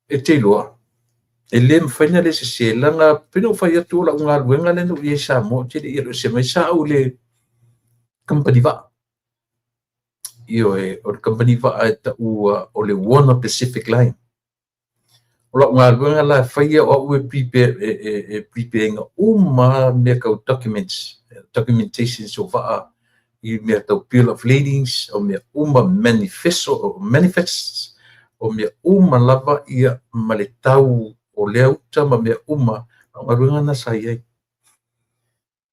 e te loa e le mwhaina le se langa pino whai atu la unga ruenga le no i sa mo te le i se mai sa au le company va io e o le company va e ta ua o le Warner Pacific Line o la unga ruenga la whaia o ue preparing me kau documentation so va i me tau bill of ladings o me manifests o me lava ia ma le tau o le auta ma me unga ruenga na sa iai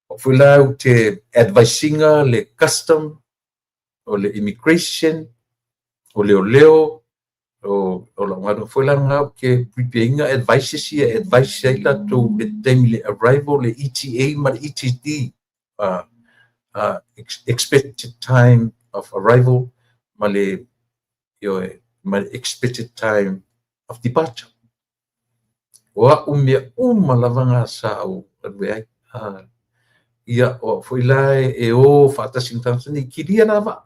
o fulau te advisinga le custom o le immigration o leo o la ngaro foi la ngau ke preparing advices ia advice ai la to le time le arrival le ETA ma le ETD expected time of arrival ma le expected time of departure wa lavanga sa o ai ia o foi la e o fata sintansa ni kiria va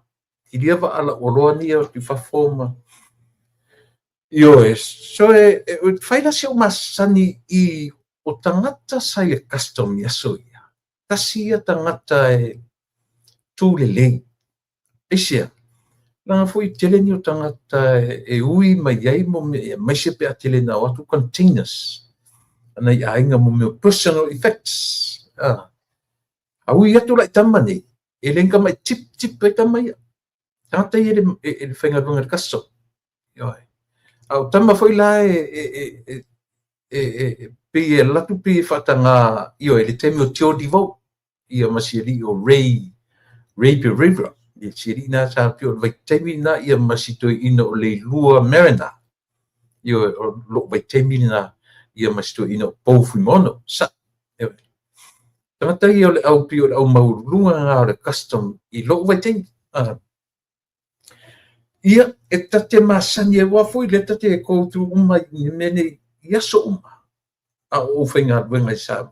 ala olonia o fa forma so fai la se o masani i o tangata sai e custom ia soia kasi ia tangata e tu le isia la foi tele ni o tangata e ui mai ai mo mai se pe tele na o tu containers ana ia inga mo meu personal effects ui atu la tamani e lenga mai tip pe tamai tangata ia le whainga runga custom au tama foi la pe latu pe fatanga le temi o tio divo ia masiri o Ray Pereira e siri na sa pio vai temi na ia masito ino o le lua Marina o lo vai temi na ia masito ino Paul Fimono sa tangata ia le au pio au maurunga nga le custom i lo vai temi ia e tate masani e wafo i le tate e koutu uma i mene iaso a o whainga ruenga i sa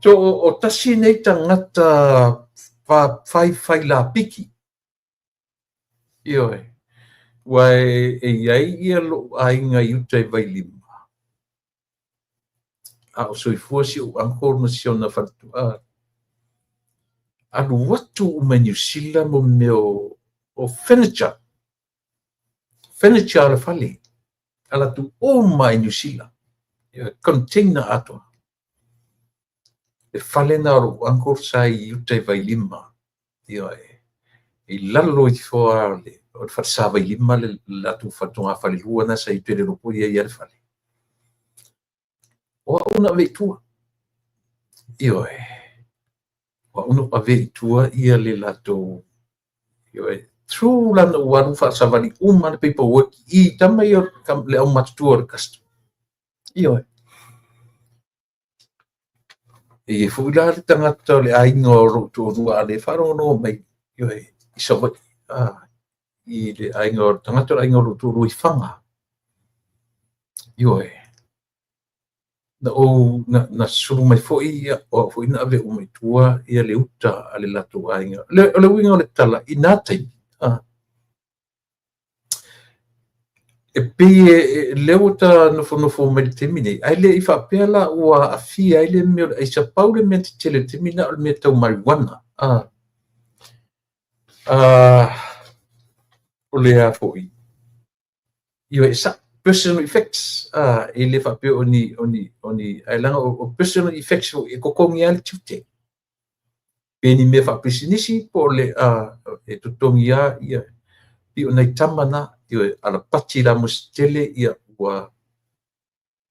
so o tasi nei tangata whai la piki wai e iai ia lo ainga i utai vai lima a o soifua si o angkor na siona whatu alu watu uma New Zealand mo meo o furniture ala fale ala tu uma New Zealand container ato e fale na ro angkor sai utai vai lima e lalo i foa le o fa vai lima le la tu fatonga fale lua na sai tele ro poia ia fale o una vetua wa uno ave tua ia le lato through la no waru fa savali le paperwork I tama ia le au matua custom e fuila le tangata le ainga ro to rua le faro no mai I so I le ainga tangata le ainga ro to rua I fanga na suru mai foi o foi na ave o mai tua ia le uta ale lato ainga le winga le tala inatai e pe le uta no fo mai temine ai le ifa pela o afia ai le me ai sa paule me tele temina o me tau marijuana O le a fo'i. Io e sa personal effects. E le fa pe oni ai langa o personal effects o e kokongi al tute. Peni me fa presinisi po le e totongi a ia pi ona i tamana io ala pati la mustele ia ua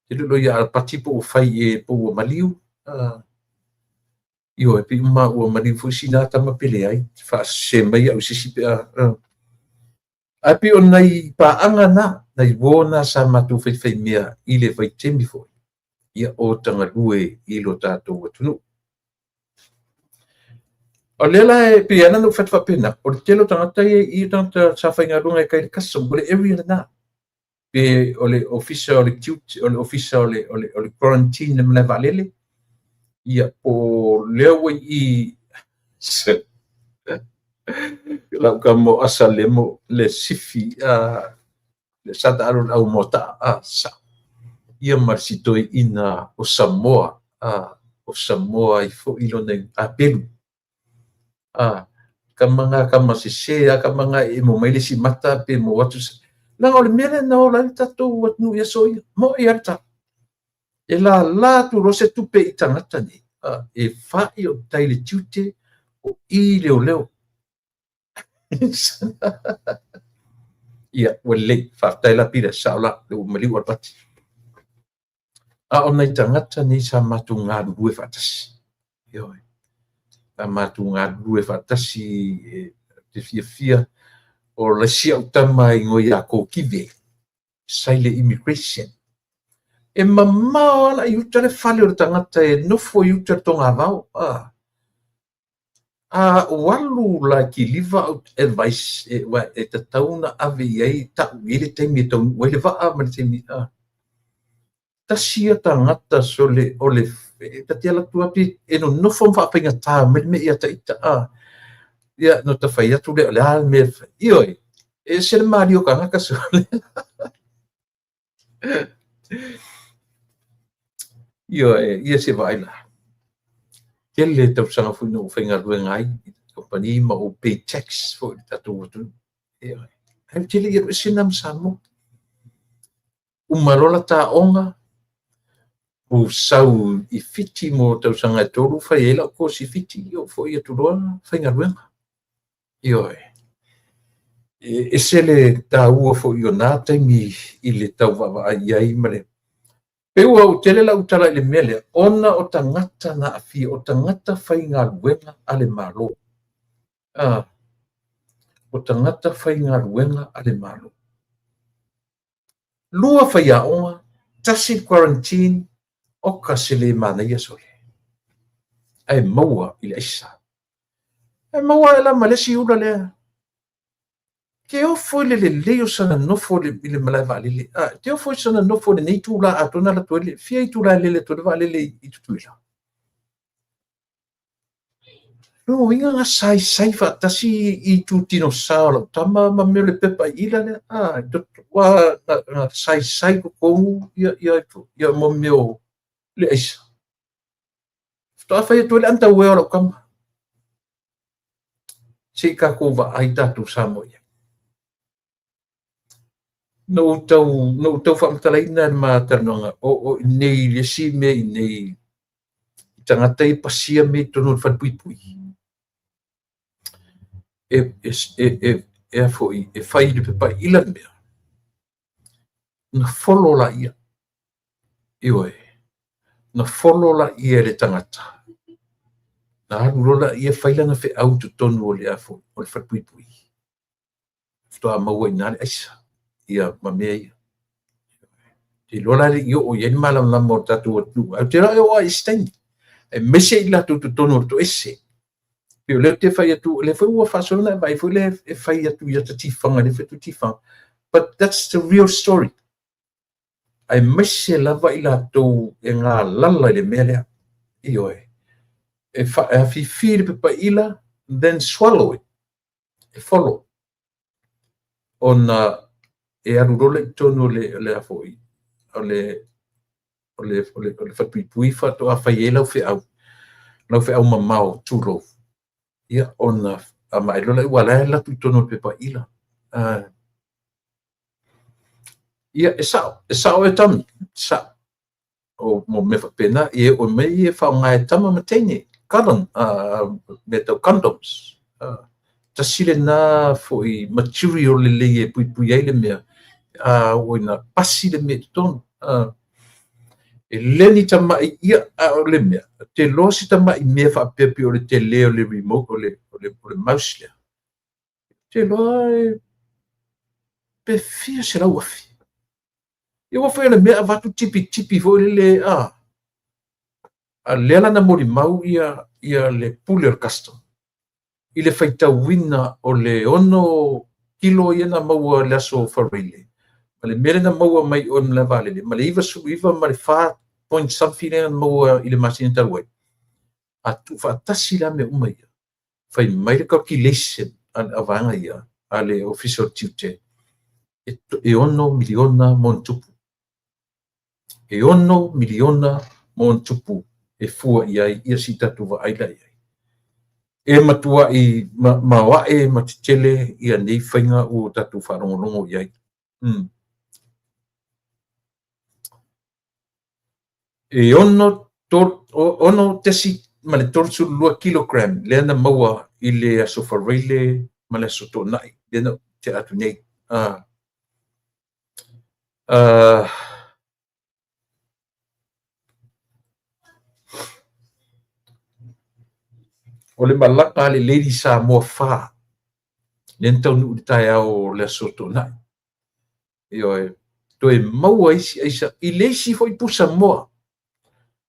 te lo ia ala pati po fai e po ua maliu io e pi uma ua maliu fu sina tama pele ai fa se mai au sisi pe a pi ona i pa anga na i wona sa matu fai fai mea i le vai temi fo ia o tanga lue i lo tātou atunu. O lela e pi ana no fatfa pena o telo tangata i tangata sa fai ngarunga e kai kasam bole area na pe ole official ole cute ole official ole quarantine na mla valele ia o leo i la kamo asalemo le sifi le sata aron au mota sa ia marsito ina o Samoa i fo ilo nei a Peru kamanga kamasese kamanga e mo mai si mata pe mo watu na ole mele na ola tato wat nu ya so mo i arta e la tu rose tu pe itangata ni e fa o taile tute o i leo ia wale fa taila pira saula le mali wa pati ona itangata ni sa matunga due fatasi yo a matunga due fatasi te fia o la sia utama i ngoia ko kive saile immigration e mamma la yuta le fale o tangata e nofo yuta tonga vau walu la ki live out advice e ta tauna ave ai ta wile te mi to wile va a ma te mi ta sia tangata sole ole ta te ala tua pi e no nofo fa penga ta me ia ta ita ia no ta fai atu le ala me ioi e se mario kanga ka sole ia se vai la tele tau sanga fu no fenga ruengai company ma o pay tax fo tatu tu ai tele ia sinam samo umarola ta onga o sau i fiti mo tau sanga tolu fai ela ko si fiti io fo ia tu roa fenga ruenga io e sele ta ua fo io nata mi ile tau va ai male pe ua o tele la utala le mele ona o tangata na afi o tangata fai ngā ruenga ale malo o tangata fai ngā ruenga ale malo lua fai a onga tasi quarantine o kasele mana ia sole ai maua ile isa ai maua ela malesi ula lea ke o foi le leo sana no foi le mala vale te o foi sana no foi nei tu la atona la toile fia tu la le to vale le i tu la no winga nga sai fa tasi i tu dinosauro tama ma me le pepa ila le wa sai ko ia mo meu le isa sto fa tu le anta we ora kam si ka ko va ai tu samoia no tau whamatalaina ma taranonga o nei le si me nei tangata i pasia me tono whatpuipui e foi e fai le pepa ila mea na folo la ia ioi na folo la ia le tangata na haru la ia fai lana fe au tu tonu o le afo o le whatpuipui ftoa maua inale aisa ia mamea ia te lola le io o yen malam la mo tatu tu au te ra o istain e mese ila tu tono to esse pe le te fai tu le foi ua fasona vai foi le e fai tu ia te tifanga le fe tu tifanga but that's the real story ai mese la vai la tu e nga lala le mele io e fa e fi feel pe pa ila then swallow it e follow on e arurole tono le afoi ole whapipui whatoa whaiela fe au mamau turo ia ona mai lola wala la tu tono pe pa ila ia esa o tam sa o mo me fa pena e o me e fa ngai tama matene karon metal condoms tasile na foi material le e pui ai le mea o na pasi le me ton e leni tama ia o le mea te losi tama i me fa pepe o le tele o le remote o le mouse le te lo pe fia se la wafi e wa fa le mea vatu tipi fo le a lela na mori mau ia le puller custom i le faita wina o le ono kilo ia na maua le aso farile ma le mele na maua mai o le vale ma le iva ma le fa point something na maua i le masina talwai a tu fa tasi la me uma ia fai mai le calculation a vanga ia a le official tutor e ono miliona montupu e ono miliona montupu e fua ia si tatu wa aila ia e matua i mawa e matitele ia nei fainga o tatu wharongonongo iai. E ono tesi ma le torsu 2 kilogram le ana maua i le asofareile ma le asotonai le ana te atu nei. O le malaka le Lady Samoa Fa le ntau nu tai au le asotonai. Io toe maua isi aisa i leisi foi pu Samoa.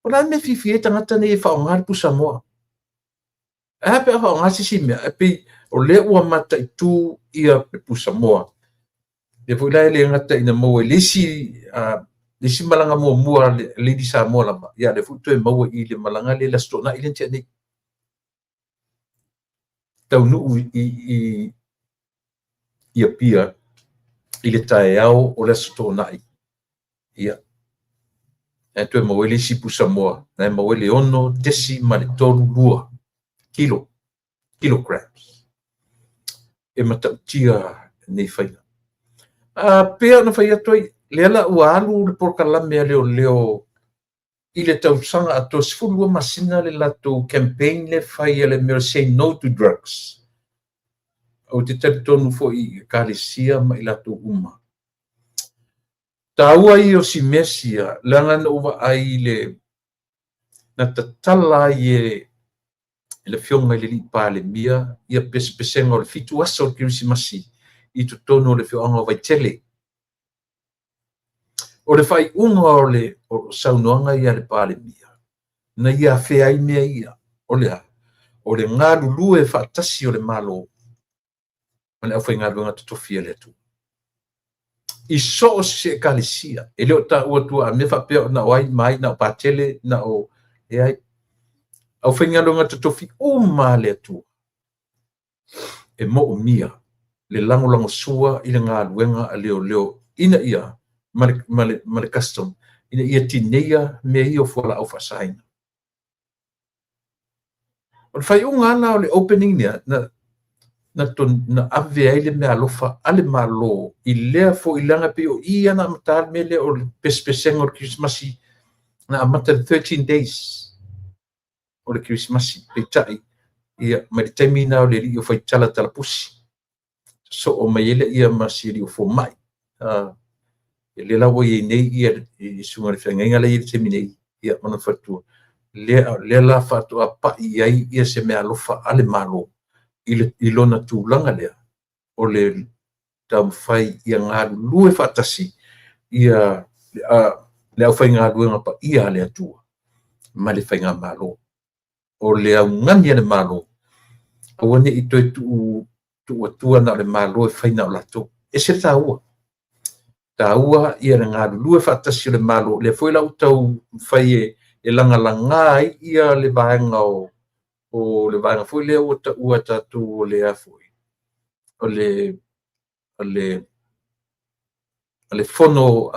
O la me fifi e tangata nei whaongar pu Samoa. E pe whaongar si mea, e pe o le ua mata i tu ia pu Samoa. E foi la le ngata ina maua i lesi malanga mua Lady Samoa lama. Ia le futu e maua i le malanga le lastona i le ntia nei. Tau nuu ia pia i le tae au o le lastona i. Ia. E tu e mawele si pu Samoa, na e mawele ono tesi ma le tolu lua kilograms. E matautia nei whaina. Pea na whaia toi, leala ua alu le porkalame leo i le tausanga a to sifulua masina le lato campaign le whaia le mero say no to drugs. O te tonu fo i kālesia ma i lato uma. Taua i o si mesia, langan uwa ai le na tatala i le fionga i le li pāle mia, ia pesenga o le fitu asa o Kirisimasi, i tu tono o le fionga o Vaitele. O le whai unga o le saunoanga i le pāle mia, na ia whea i mea ia, o le ngā lulu e whaatasi o le malo, ma le au whai ngā luanga tutofia le atu. I so se kalesia e leo ta ua tua me fa pe na wai mai na patele na o e ai au fenga longa tofi o male tu e mo mia le lango sua i le nga luenga a leo ina ia male custom ina ia tineia me io fola au fasaina o fai unga na le opening nia na ave ai le mea alofa ale malo i lea fo i langa pe o ia na matar mele o pespesenga o Christmasi na amata 13 days o le Christmasi pe tai ia ma le taimina o le rio fai tala pusi so o mai ele ia masiri o fo mai le la wo ye nei ia i sunga le fenga le ia temine ia mana fatua le la fatua pa ia se mea alofa ale malo i lona tūlanga lea o le taumwhai ia ngā lue whatasi ia le au whai ngā luenga pa ia le atua ma le whai ngā malo o le au ngani le malo awane i toi tu atua na le malo e whai na o lato e se tāua ia le ngā lue whatasi o le malo le fwoi lau tau whai e langa ia le vaenga o le vaenga foi le ua tatu o le afoi o le fono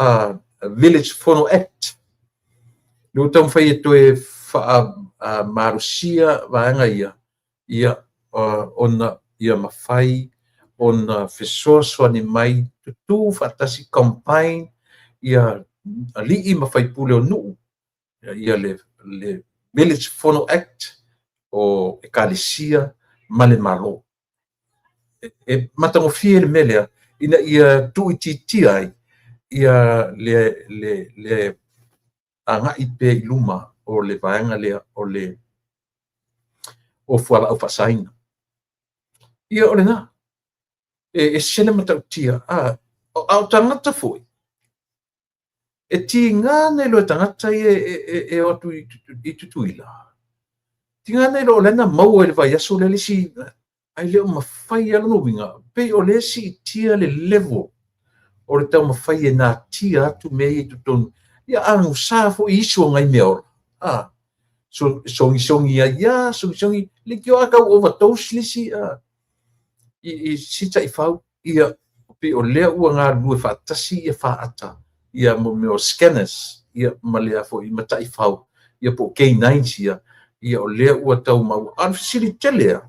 village fono act le utam fai e toe marusia vaenga ia ona ia mafai ona fesoasoani mai tutū faatasi campaign ia ali'i mafai pule o nu'u ia le Village Fono Act o ekalesia ma le malo e matagofia i le mea lea ina ia tu'itiitia ai ia le aga'i pe i luma o le vaega lea o fuala'u fa'asaina ia o lenā e sele matautia o tagata fo'i e tigā nei loe tagata ia e o atu i tutuila tigā nei lo lena maua i le vaiaso le lisi ai leo mafai alanoviga pei o le si'itia le level o le taumafai e natia atu me ai totonu ia agusā fo'i isu o gai mea ola sogisogii ia sogisogii liki o akau overdose lisi i sitaʻifau ia pe o lea ua galulue fa'atasi ia fa'ata ia mo me o scanners ia ma lea fo'i ma taʻifau ia po K9 ia o lea ua taumau ana fesili tele a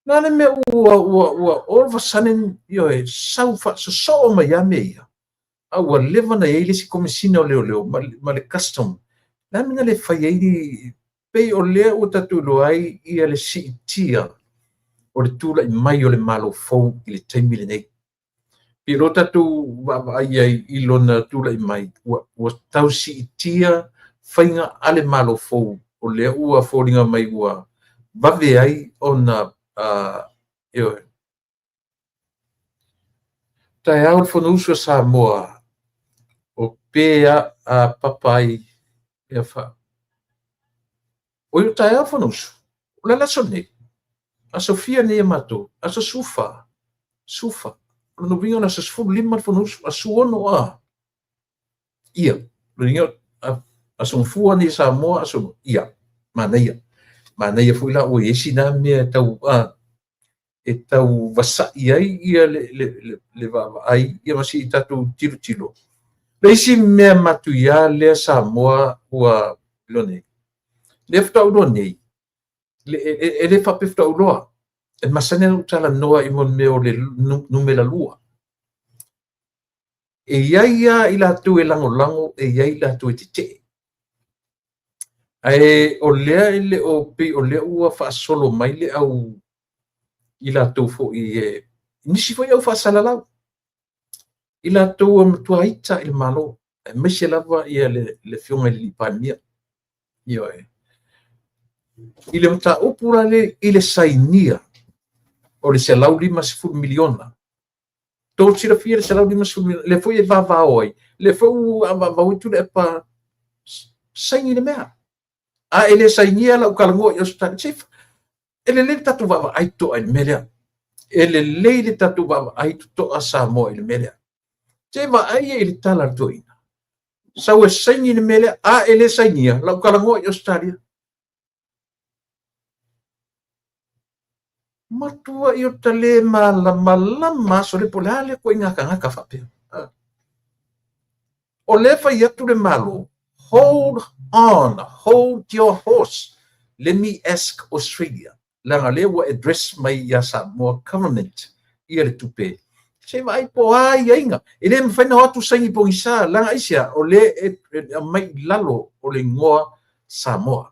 na le mea ua all of a sudden ia e sau fa'asoso'o mai a mea ia a ua leva na ai lesi komisina o leoleo ma le custom na mina le fai ai pei o lea ua tatuilo ai ia le si'itia o le tula'i mai o le malofou i le taimi lenei pe lo tatou va'ava'ai ai i lona tula'i mai ua tausi'itia faiga a le malofou o lea ua foliga mai ua vave ai ona taeao le fonousu a Samoa o pea a papa ai ia fa o i taeao fonousu o le laso nei a Sofia nei matou a sufa lona viga ona 65 le fonousu a suono ia lona a songfua nei Samoa so ia manaia foi la o esi na mea e tau vasa'i ai ia le va'ava'ai ia masi i tatou tilotilo le isi mea matuia lea Samoa ua lona le fatauloa nei e le fa'apefetauloa e masani ana utalanoa i mon mea o le numela lua e iai ia i latou e lagolago e iai i latou e tete'e ae o lea i le o pei o lea ua fa'asolo mai le au i latou fo'i e nisi fo'i au fa'asalalau i latou matuaita i le malo e maise lava ia le fioga i le li'ipania ia i le mataupu lale i le sainia o le selau 50 miliona tolu silafia le selau 50 miliona le foi e vavao ai le foi vavao i tule e pa saini le mea a ele sainia lau kalagoa i ostali sefa ele le tatu vava'ai to'a i le mea ele le tatu vava'ai to'a Samoa i le mea se va'ai i le tala le to'ina sau e saini i le mea a ele sainia lau kalagoa i Australia matua i o tale malama so le pola le ko ngaka fa'apea o le fai atu le malo hold your horse let me ask Australia langa le wa address mai ya Samoa government ia le tupe se vai po ai ainga ele me fai na atu sangi po isa langa isia o le mai lalo o le ngoa Samoa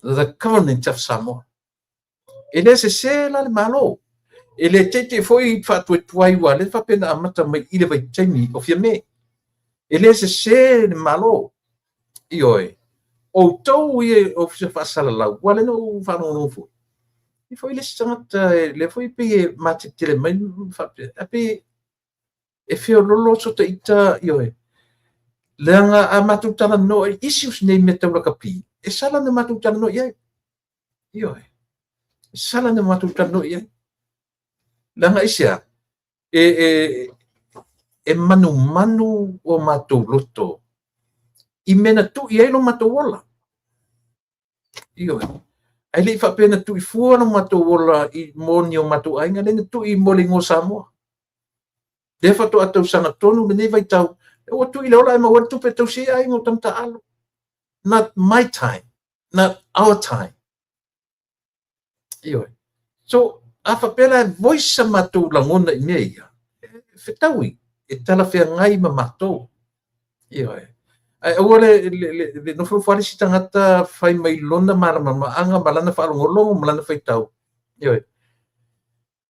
the government of Samoa ele se la le malo ele tete foi fatuai wa le fa pena amata mai ile vai taimi o fia me ele se le malo ioi o tou ia o se fa sala la wala no fa no fo i foi le stata le foi pe matitele mai fa pe e fio lolo so te ita ioi langa a matutala no issues nei metau kapi e sala na matutala no ioi sala na matutano ia langa isia e manu o matou loto i mena tu ia no matou ola io ai le fa pena tu i fu no matou ola i moni o matou ainga le tu i molingo Samoa de fa to atu sana tonu ne vai tau o tu i le ola ma o tu pe tu si ai no tamta alo not my time not our time io so afa pela voice matou langona i mea ia. Fetaui, e tala fea ngai ma matou. Ia e. Ai ua le no fale si tangata fai mai lona maramaanga malana whaalongolongo malana whaitau. Ia e.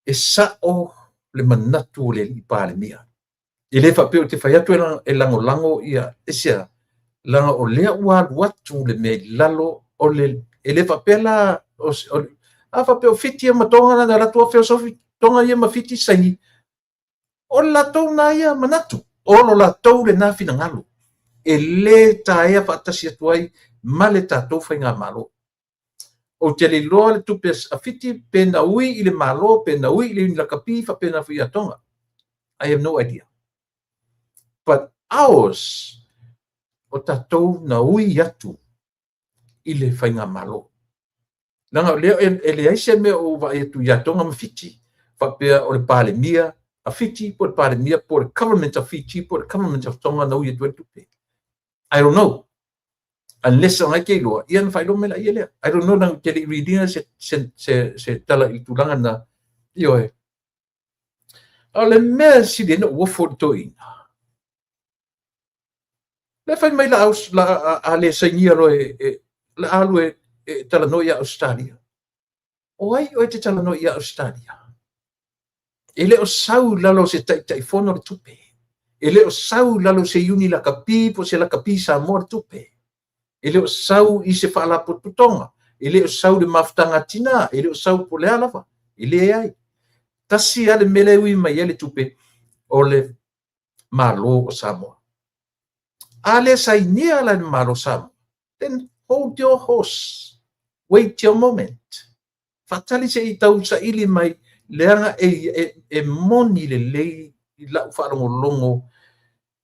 E sao le manatu o le li pāle mia. I le whapeo te whai atu e lango ia isia. Langa o lea ua watu le mea lalo o le e le whapela a whapeo fiti e matonga na ratua wheo sofi tonga ia mawhiti saini. O latou na ia manatu. O lo latou le na fina ngalo. E le taea whaatasi atu ai ma le tātou whai ngā malo. O te le loa le tupe a fiti pena ui i le malo, pena ui i le unilakapi, fa pena whi atonga. I have no idea. But ours, o tātou na ui atu i le whai ngā malo. Nanga leo e le aise me o vai atu i atonga ma fiti. Fa pea o le pāle mia, a fiti, po le pāle mia, po le government a fiti, po le government of tonga na ui atu e tupe. I don't know. Unless ang ake loa, ian whailo mela ia lea. I don't know nang te readinga se tala i tulanga na io e. A le mea si le na ua fotoina. Le whai mai la a le saingia lo la alu e tala no ia Australia. O ai o te tala no ia Australia. E le o sau lalo se tai fono le tupe. E le o sau lalo se uni la kapi po se la kapi sa mor tupe. E le o sau i se whaala po tutonga. E le o sau le maftanga tina. E le o sau po le alawa. E le ai. Tasi ale mele ui mai ele tupe o le malo o Samoa. Ale sai nia la malo Samoa. Then hold your horse. Wait your moment. Fatali se i tau sa ili mai leanga e moni le lei i lau wharongo longo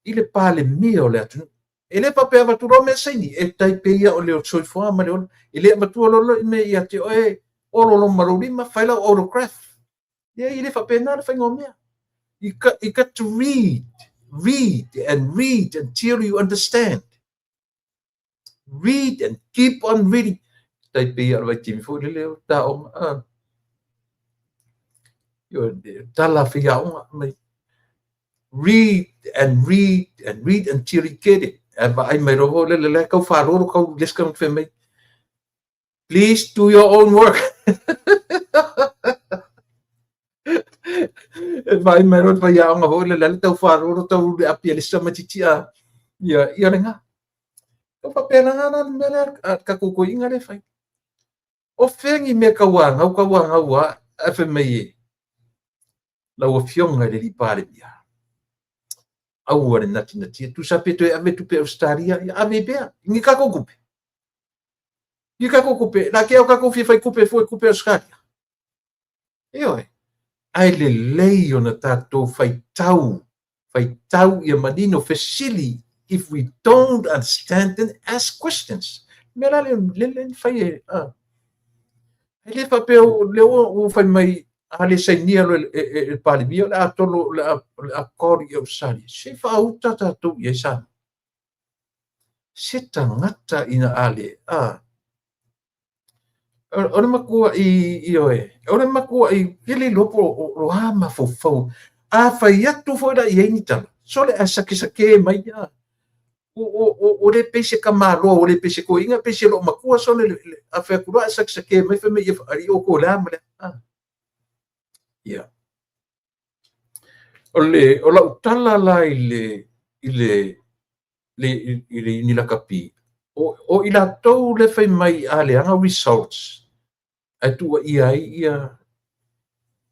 i le pāle mia o le atu. E le papea waturo me saini, e tai peia o leo soifua ma leo, e le matua lolo me i ate o e ololo maruri ma whaila autograph. Ia i le papea nara whaingo mea. You got to read until you understand. Read and keep on reading. Tai peia o vai timi fu le leo ta o tala whia onga mai. Read until you get it. Ai mai roho le kau wharoro kau leska mwhe mai. Please do your own work. Ai mai roho whai aonga ho le tau wharoro tau le apia lesa matitia. Ia renga. Kau whapena ngana mera ka koko inga le whai. O whengi mea kawanga ua a whe mai e. Lau a fionga le li pare bia. Au le nati tu sa pe to ave tu pe Australia ya ave bea ngi ka ko kupe la ke o ka ko fi fai kupe Australia ai le lei ona tato fai tau ia madino facili if we don't understand and ask questions mera le fai ele fa pe le o fai mai ale sainia le palimia le atolo le akori o sali se fa uta tatu ye san se tangata ina ale ora makua i ora makua i kele lopo o ama fofo a fai atu fo da ye ni tala so le asake mai ya o le pese kamalo o le pese ko inga pese lo makua so le a fa kura asake mai fa me ye ari o ko la male o la utala la i le ni la kapi o ila tou le fai mai ale anga results atu ia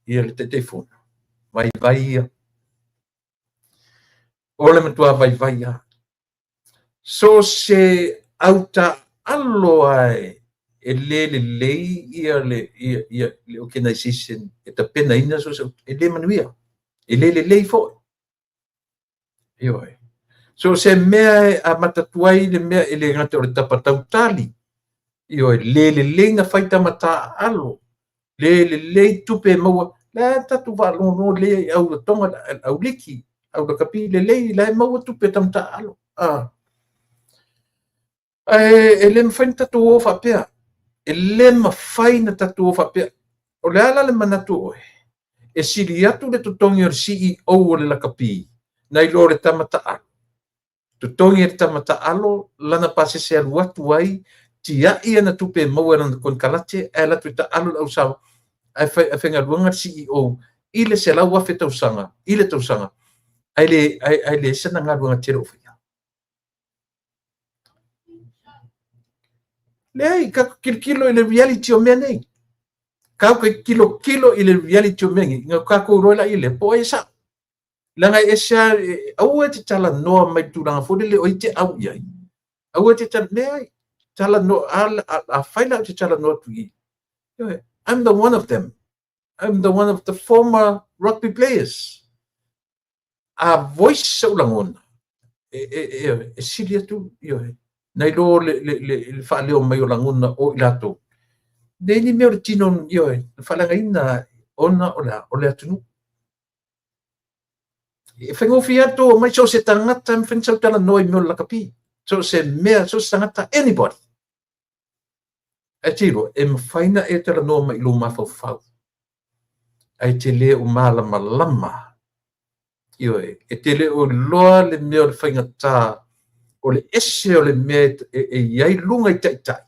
le telefone vai o le matua vai so se auta allo ai e le ia le organization e ta pena ina so e le manuia e le fo so se mea a matatuai le mea e le ngata o le tapatau tali le na faita mata alo le tupe maua la tatu valono le au tonga au liki au da kapi le la maua tupe tamta alo e le mfaina tatu o fa pea e le mfaina tatu o fa pea o le ala le manatu oe, e sili atu le totongi o le CEO o le lakapi, nai lo le tamata alo. Totongi e le tamata alo, lana pase se alu atu ai, tia ia na tupe maua na kon kalate, e la tuita alo la usawa, ai whenga luanga CEO, i le se lau wafe tausanga, i le tausanga, ai le sana ngā luanga tira o whia. Le ai, kako kilo i le reality o mea nei. Kako kilo i le reality o mea nei, ngā kako roila i le, po e sa. Langa e sa, au e te tala noa mai tūranga fōde le o i te au iai. Au e te tala, le ai, tala noa, a whaila o te tala noa tu i. I'm the one of them. I'm the one of the former rugby players. A voice sa ulangona. E sili atu, Nai lo le whaaleo mai o langona o ilato. Nei ni mea o le tino, le whalangaina ona o le atunu. E whengofi ato, mai so se tangata, me whensau tala noi mea o lakapi. So se mea, so se tangata, anybody. E tiro, e mwhaina e tala noa mai lo mawhau. Ai te le o malama lama. E te le o loa le mea o le whaingata, o le ese o le mea e iai lunga i taitai.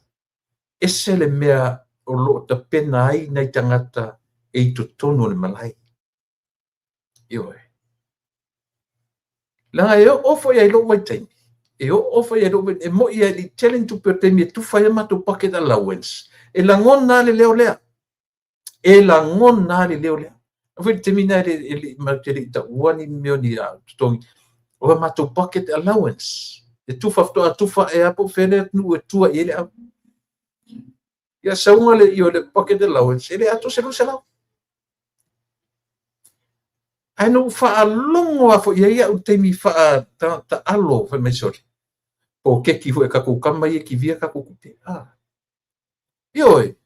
Ese le mea o lo ta pena ai nei tangata e i tonu le malai. Langa e ofo iai lo mai taimi. E ofo iai lo mai, e mo iai li telling tu per taimi e tu whai mato pocket allowance. E langona le leo lea. E langona le leo lea. Awhi te mina e materi ta uani meo ni a tutongi. O mato pocket allowance. E tufa e apo whene nu e tua i ele au. Ia saunga le i o le pocket allowance, ele ato se lau. Ai no wha longo a fo ia o teimi wha ta alo wha mesori. Po keki hu e kako kama i e ki via kako kupe. Ioi.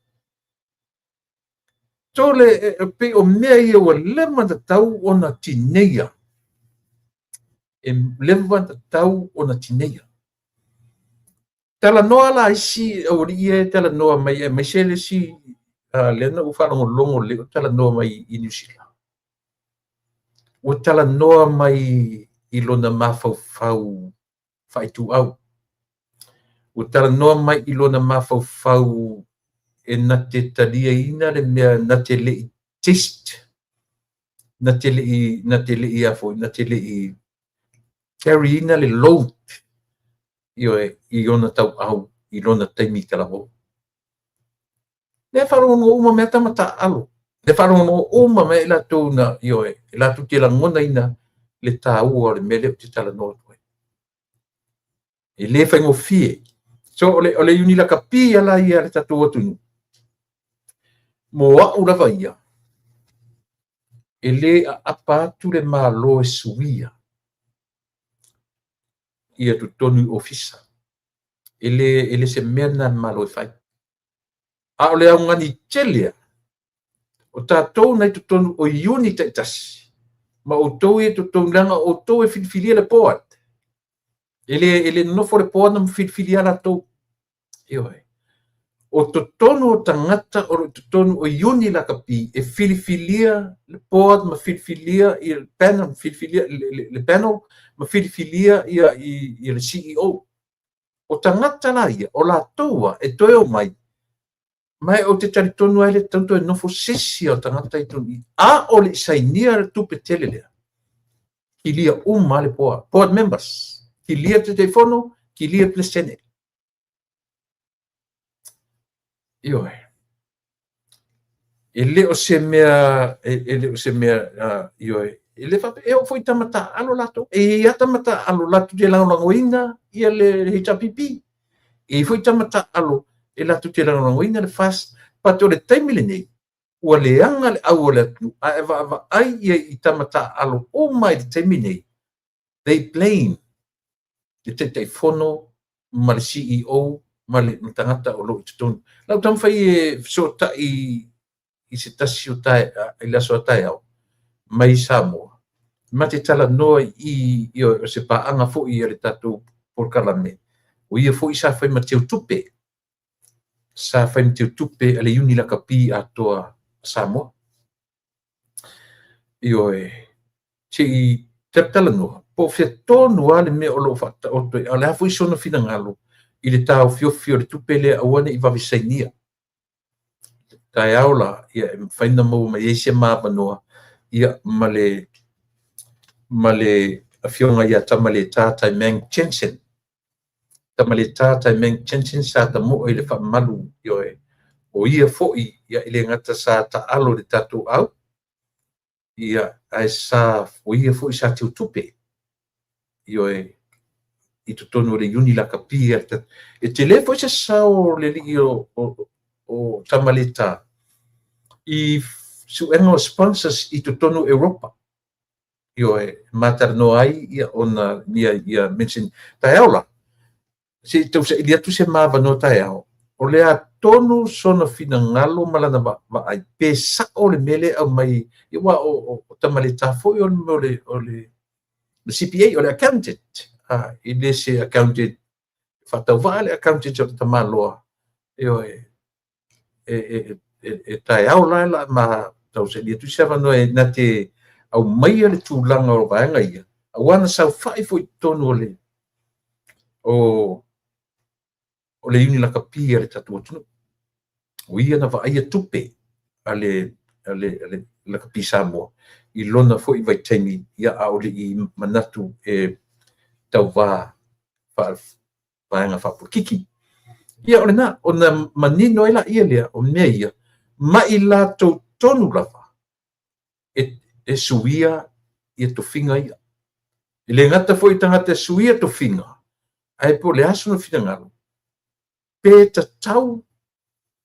So le pe o mea i o lema ta tau o na tineia. E lema ta tau o na tineia. Tala noa la isi o rie tala noa mai sele si lena u whanongo longo leo tala noa mai i New Zealand. O tala noa mai i lona mawhau whaitu au. O tala noa mai i lona mawhau e na te talia ina le mea na te lei test. Na te lei afo, na te lei carry ina le load. I ona tau au, i lona taimi kalamo. Le wharongo uma mea tamata alo. Le wharongo uma mea ila tō na, ila tū te langona ina le tā ua le mele o te tala noa tue. E le whaingo fie. So o le uni la ka pi ala ia le tatu atunu. Mo a urawa ia. E le a apa tu le malo e suia. Ia tu tonu ofisa. Ele se mena malo e fai. A o le au ngani telia. O tātou nei tu tonu o iuni taitasi. Ma o tau e tu tonu langa o tau e filfilia le poat. Ele nofo le poat na filfilia la tau. O tu tonu o tangata o tu tonu o iuni la kapi e filfilia le poat ma filfilia i le panel, filfilia le panel, ma filfilia i le CEO. O tangata la ia, o la toa e toe o mai. Mai o te tari tonu ai le tanto e nofo sesi o tangata i tonu. A o le isainia le tupe tele lea. Ki lia uma le poa. Board members. Ki lia te telefono, ki lia plesene. Ioe. E le o se mea, ioe. E le fape, e o foi tamata alo lato. E ia tamata alo lato te langoinga ia le HRPP. E foi tamata alo e lato te langoinga le fast. Pato le taimile nei. Ua le anga le au le atu. A e va ai ia i tamata alo o mai le taimile nei. They blame le te fono ma le CEO ma le tangata o lo i tutonu. Lau tam fai e so ta i se tasi o tae, i laso a tae au. Mai Samoa. Ma te tala noa i o se paanga fo i le tatu porkalame. O ia fo i sa fai ma teo tupe. Sa fai ma teo tupe ale uni la kapi a toa Samoa. Io ti teptala no. Po fe tonu ale me o lo fata o te ale afu iso na finangalo. I le tau fio le tupele awane I vavisainia. Tai aula ia faina mo ma ese ma banoa ia male afionga ia tamale tata meng chenchen. Tamale tata meng chenchen sa ta mo ile fa malu yo o ia foi ia ile ngata sa ta alo le tatu au ia ai sa o ia foi sa te tupe yo I tonu le uni la kapia e te le foi sa o le ligi o tamaleta I su engo sponsors I tonu Europa yo matar no ai ia ona ia mention taeola se tu se dia tu se mava no taeo o le a tonu sona finangalo malana ba ai pesa o le mele au mai I wa o tamaleta foi o le CPA o le accountant I le se accountant fatau vale accountant o tamaloa yo taeo la ma tau se dia tu se no na te au mai le tūlanga o vaenga ia. A wana sau whai foi tonu o le uni la kapia le tatu atunu. O ia na vaia tupe ale la kapi Samoa. I lona foi vai taimi ia a ole I manatu tau vaenga whapukiki. Ia ole na, o na manino ila ia lea o mea ia, ma I lato tonu lava. E suia ia tofinga ia. I le ngata foi tangata suia tofinga. Ai po le asu no finangalo. Pe ta tau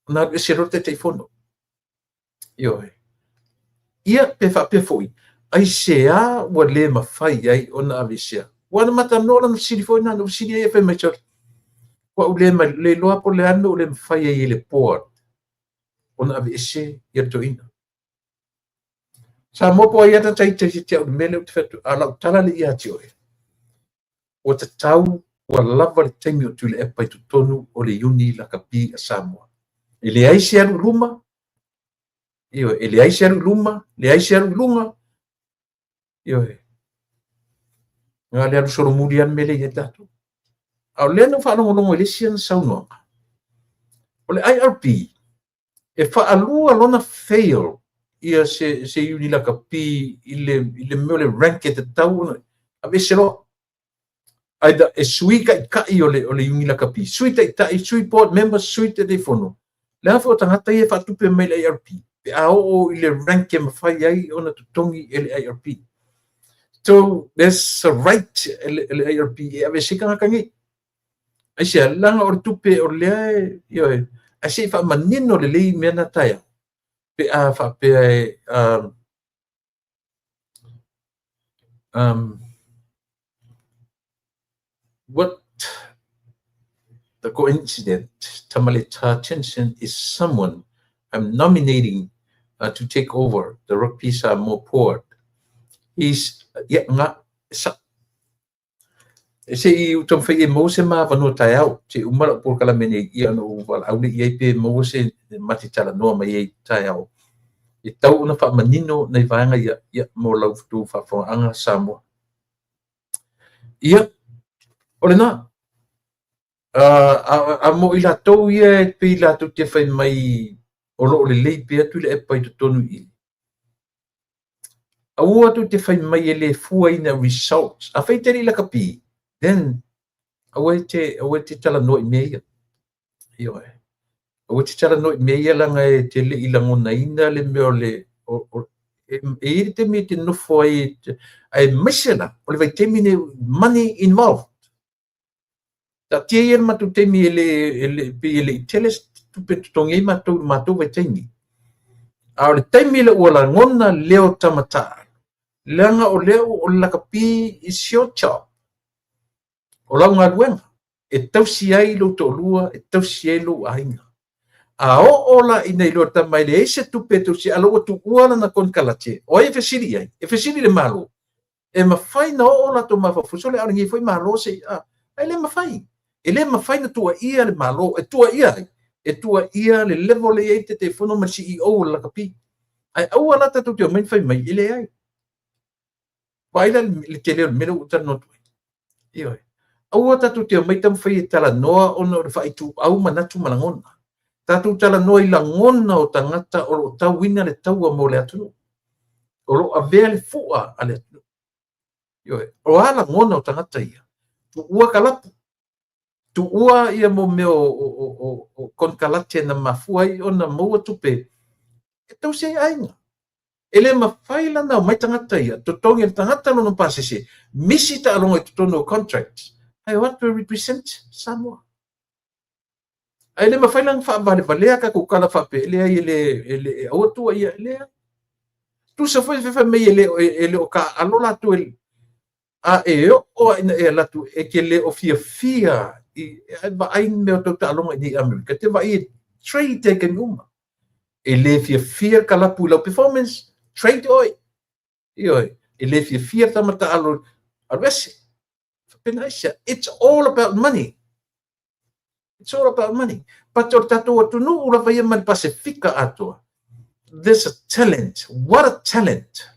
na se rote telefono. Io ia pe fa pe foi. Ai se a wa le mafai ai ona avisia. Wana mata nola na siri foi na no siri ia fe mai chor. Wa ule ma le loa po le ando le mafai ai le port. Ona avisia ia toina. Sa mo po ia ta tai te te o mele te fetu ala tala le ia tio. O te tau wa lava le taimi o tule e pai tu tonu o le uni la kapi a Samoa. E le aisi aru luma. Io e le aisi aru luma, le aisi aru lunga. Io nga le aru soro muri an mele ia tatu. Au le anu whanongo nongo le sian saunoanga. O le IRP e whaalua lona fail ia se uni la kapi ile mele rank e te tau a veselo. Aida e sui kai o le uni la kapi. Sui tai sui board members sui te fono. Le hafo tangata ia whatupe mai le IRP. Pe ao ile rank e mawhai ai ona tutongi le IRP. So there's a right le IRP e ave sika ngakangi. Ai se langa o tupe o le io ai se fa manino le lei mena taia. Pe a fa pe what the coincident Tamaleta Chenchen is someone I'm nominating to take over the Rugby Samoa port. He's nga sa se I utom fai mo se ma vano taiao se umala por kala mene ia no wala au le pe mo se matitala no ma ia taiao I tau na fa manino nei vanga ia mo lau tu fa fo anga Samoa ia ole na a mo ila to ia pe ila tu te fai mai o lo le lei pe tu le pai tu tonu I a ua tu te fai mai le fua ina results a fai teri la kapi then awe te tala no meia io awe te tala no meia langa e te le ilangona ina le me le e te me te no foi ai misela o le vai te mine money involved ta te ia ma tu te mi le teles tu pe tongi ma tu vai te mi a le te mi le ola ngona leo tamata langa o leo o la kapi is your job o la ngā ruenga, e tausi ai lo to lua, e tausi ai lo ainga. A o ola I nei lo tamai le eise tupe tausi alo o tu uana na kon kalate. O e fesiri ai, e fesiri le malo. E mawhai na o ola to mawafuso le aringi foi malo se, ai le mawhai. E le mawhai na tua ia le malo, e tua ia ai. E tua ia le level e te te whono ma CEO la kapi. ai au ala tatu te mai fai mai ile ai pai la le tele me lo tan no io au tatu te mai tam fai tala noa ona o fai tu au manatu malangona tatu tala noa I langona o tangata o tau wina le tau mo le atu o lo avea le fua ale atu io o ala ngona o tangata ia tu ua kalapu tu ua ia mo me o kon kalate na mafua I ona mo tupe e tau se ainga ele mafai lana o mai tangata ia totongi le tangata no pasese misi ta alonga I totono contract I want to represent Samoa ai le mafai lana fa vale valea ka ko kala fa pe ele ele o tu ia ele tu se foi fe me ele o ka alola tu ele a o e la tu e ke le o fia I va ai me o ta alonga ni America te va I trade taken uma ele fia kala pula performance trade oi oi ele fia tamata alo arvesi penaisia it's all about money it's all about money but o tatu tu no ula vai man Pacifica ato there's a talent what a talent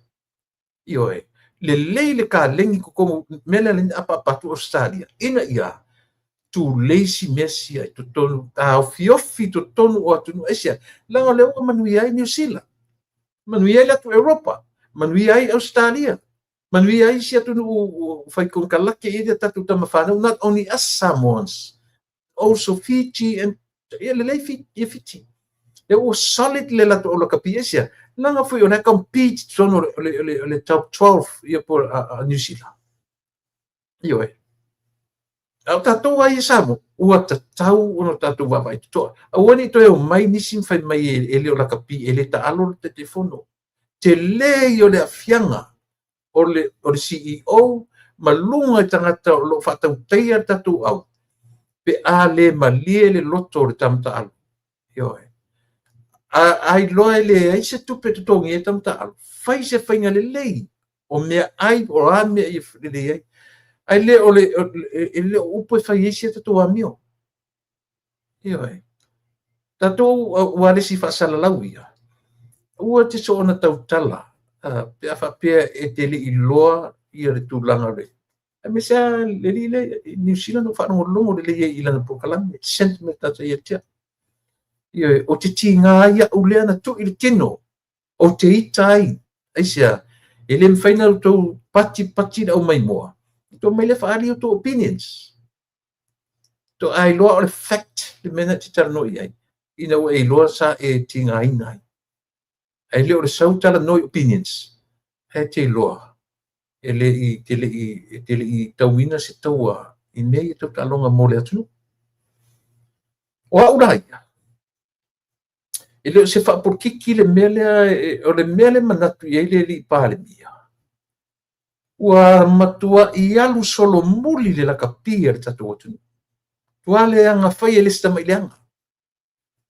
oi le ka lengi ko mele le apa tu Australia ina ia tu lazy messi ai tu tonu ta fiofi tu tonu o tu Asia la le o manui ai New Zealand manui ai la tu Europa manui ai Australia manui ai sia tu fai con kalake ida tatu tamafana not only us Samoans also Fiji and le Fiji le o solid le la tu o kapiesia langa foi ona compete sono le top 12 ia por New Zealand io au tatu ai Samoa ua tatau ono tatu wawai to awani to e mai nisim fai mai ele o la kapi ele ta alo te telefono te le o le afianga o le CEO malunga tangata o lo fatau teia tatu au pe a le malie le loto le tamta alo io ai loa le ai se tupe to tongi e tamta alo fai se fainga le lei o mea ai o a mea I le ai ai le o le upo fai ese tatu amio io tatu wale si fa sala lawia ua te so ona tau tala pe afa pe e te li loa ia le tulanga le e me sa le New Zealand no fa no longo le I lana po kalam sentiment ta ia tia ia o te tinga ia ule na tu I tino o te itai ai sia ele me faina to pati o mai moa to mai le fa ali to opinions to ai loa o le fact le mena te tarno ai ina o e loa sa e tinga ina ai le o le sau tala no opinions he te loa ele I tauina se taua I nei to talonga mo le atu o aurai ele se fa por kiki le mele o le mele manatu I le li pale mia ua matua I alu solo muli le la kapia le tatu atu tuale anga fai ele sta mai leanga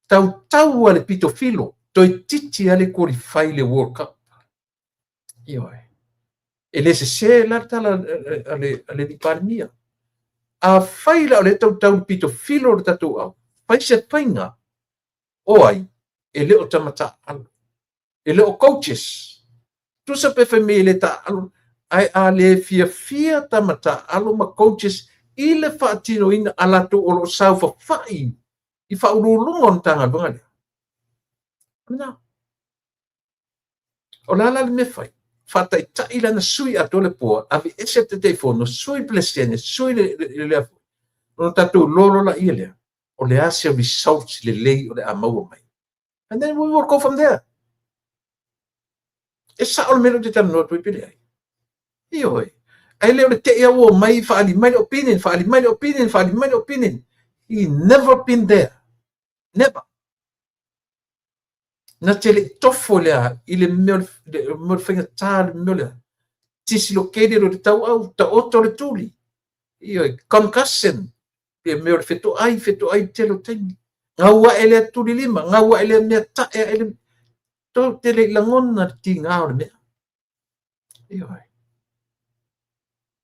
tau ale pito filo toi titi ale qualify le World Cup io ele se la tala ale di parmia a fai la le tau pito filo le tatu au fai se painga o ai ele o tamata alo ele o coaches tu sa pe famile ta alo ai ale fia tamata alo ma coaches ile fatino ina ala tu o sa fa fai I fa ululungon tanga bangale na o la me fai fatai tai lana sui ato le poa avi ese te telefono sui plesene sui le no tatu lolo la ile o le asia results le lei o le amau mai and then we will go from there e sa o melo te tano tu pile ai io ai le te ia o mai fa ali mai opinion he never been there never na tele tofo le ile mel fenga tal mel tisi lo kede lo tau au ta otto le tuli io concussion pe mel feto ai telo ten ngawa ele tuli lima ngawa ele me ta ele to tele langon na tinga o me io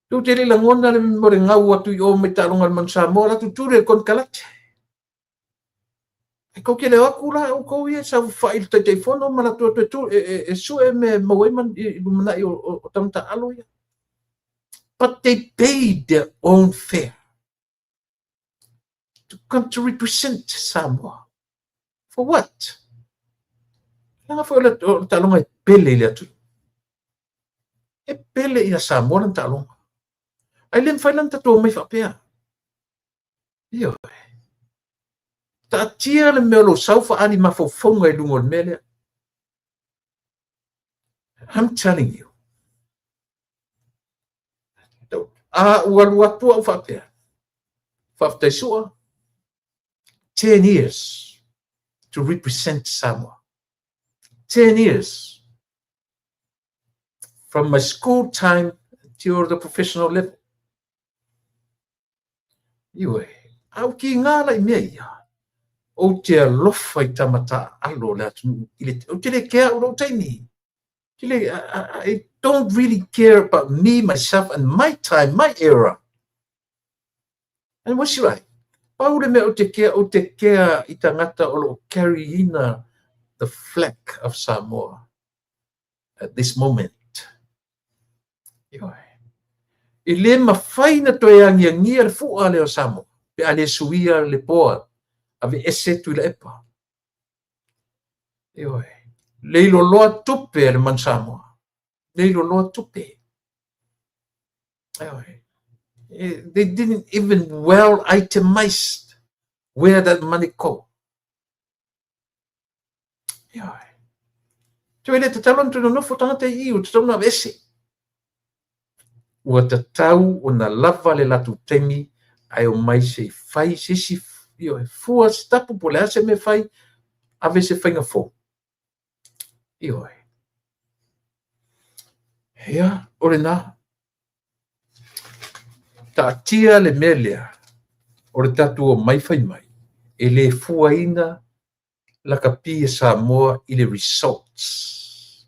tu tele langon na mo ngawa tu o me talonga man sa mo la tu tule kon kalat Ko ke le aku la o ko ia sa fa il telefono mana tu e su e me mo e man I lumana o tanta alo ia. But they paid their own fare to come to represent Samoa. For what? Nga fo le talonga e pele le atu. E pele ia Samoa lan talonga. Ai len fai lan tato mai fa pea. Io. Ta tia le melo saufa ani mafofonga I lungo le mele. I'm telling you. Ua tua fa pea. Fa te sua. 10 years to represent Samoa. 10 years. From my school time to the professional level. Iwe. Au ki ngala I mea ia. O te alofa I tamata alo le atu. O te le kea o lo taimi. I don't really care about me, myself, and my time, my era. And what's right? Paule me o te kea I tangata o lo carry ina the flag of Samoa at this moment. I le mawhai na toi angia le fua leo Samoa. Pe ale suia le poa. Ave ese tu le epa. Leilo loa tupe le man Samoa. Leilo loa tupe. They didn't even well itemize where that money go. Toi le te talon tu no fotanga te I o te tau na ese. Ua te tau o na lava le latu temi ai o mai se fai se si fua stapu po le ase me fai ave se whainga fo. Ia, ore nā. Ta tia le melea ore tatu o mai fai mai. E le fua ina la kapi Samoa I le results.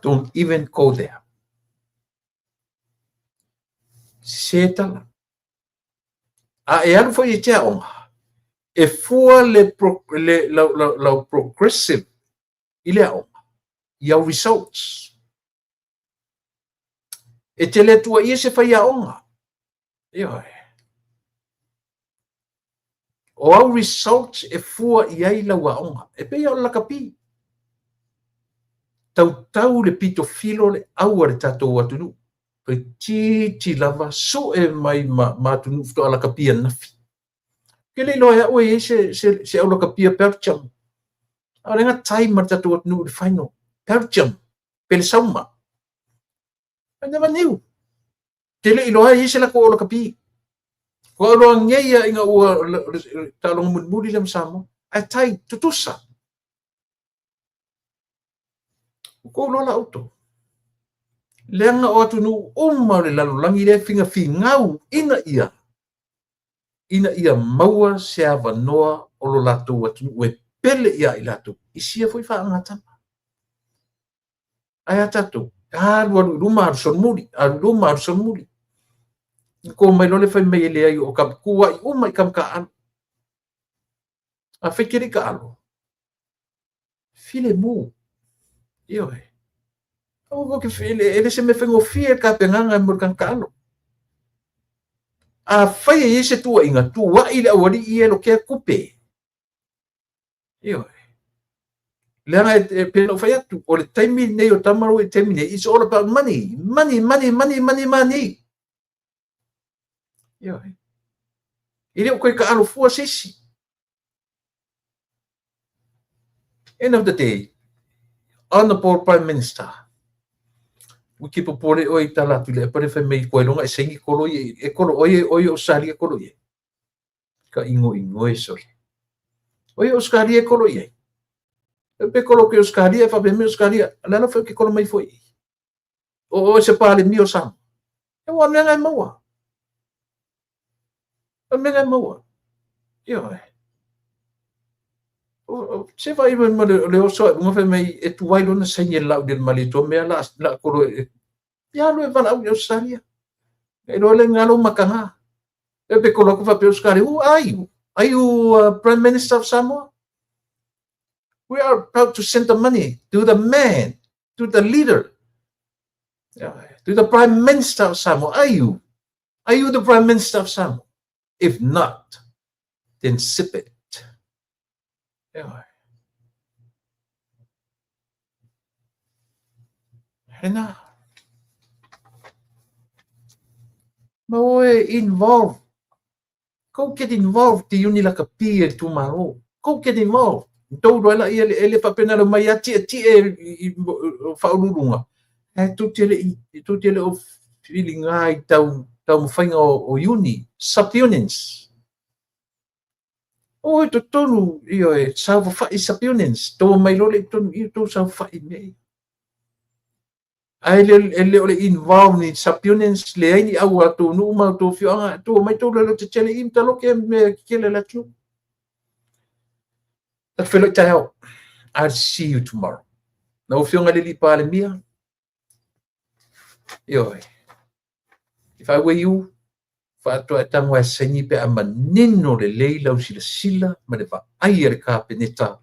Don't even go there. Setala. E alu foi te aonga. E fua le progressive I le aonga. Iau results. E te le tua ia se fai aonga. O au results e fua iai lau aonga. E pe iau lakapi. Tau le pito filo le aua le tatou atunu. Pe ti lava so e mai matunu fto ala kapia nafi. Ke le loa ue se au kapia percham. A renga tai ma tatou atunu le final. Percham. Pele sauma. I never knew. Te le loa se la ko ala kapi. Ko loa ngeia inga ua talong munmuri lem samo. A tai tutusa. Ko loa la auto. Leanga o atunu uma le lalulangi le finga ngau ina ia maua se avanoa o lo latou atunu ue pele ia I latou isia foi whaangatama. Ai atatu luma aru muri. Ko mai lole fai mai le ai o kapkua I uma I kamkaan. A whekere ka alo. File mu. O ke ele se me fengo fie ka penganga mo kan kalo. A fai se tua inga tua I le awari I lo ke kupe. Lena e peno fai atu o le taimi nei o tamaru e taimi nei it's all about money. Ile o koe ka alo fua sesi. End of the day, Honorable Prime Minister, wiki popore o I tala tu le pare fai mei koe longa e sengi kolo e kolo oye o sari e kolo ye. Ka ingo e sori. Oye o sari e kolo ye. E pe kolo ke o sari e fa be me o sari lana fa ke kolo mai foi. O se pale mi o sam. E wa menga maua. O menga maua. Se vai ma le o so mo fe mai e tu vai lona sengi lau del malito me la kolo e ya lo e vala o sari. E lo le ngalo makanga. E pe kolo ko fa pe o sari ai. Are you Prime Minister of Samoa? We are proud to send the money to the man, to the leader, to the Prime Minister of Samoa. Are you? Are you the Prime Minister of Samoa? If not, then sip it. Hena. Maoe involved. Go get involved ti uni la kapia tu maro. Go get involved. Tau roela ele papena lo mai ati e faulunga. Tu tele o feeling ai tau mawhainga o uni. Subunits. O to tonu io e sau whai subunits. Tau mai lole tonu io tau sau whai mei. Ai le ole involved ni subunits le ai ni au atu nu ma to fianga to mai to le te tele im talo ke me kele la tu. That feel like out. I'll see you tomorrow. Na o fianga le li pa le mia. Yo. If I were you, fa to atangwa senyi pe amanino le leila o sila ma le va ai le ka peneta.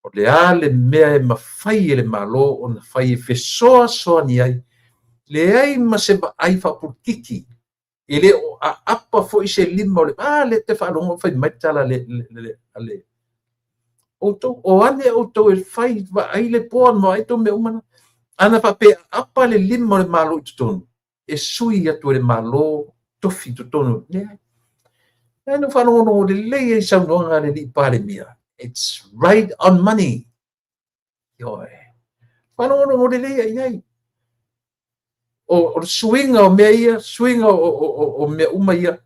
O le ale mea e mawhai le malo o na whai e whesoa soa ni ai. Le ai ma se ba ai whapurkiki. E le o a apa fo i se lima o le le te whalongo whai maitala le oto. O ane oto e whai wa ai le poa no ai to me umana. Ana pa pe apa le lima o le malo i tutonu. E sui atu le malo tofi tutonu. Le ai. E no whalongo no le lei e saunoanga le li pare mia. It's right on money. Yoi. Paano mo nilay ay. O swing o mea, swing o mea umaya,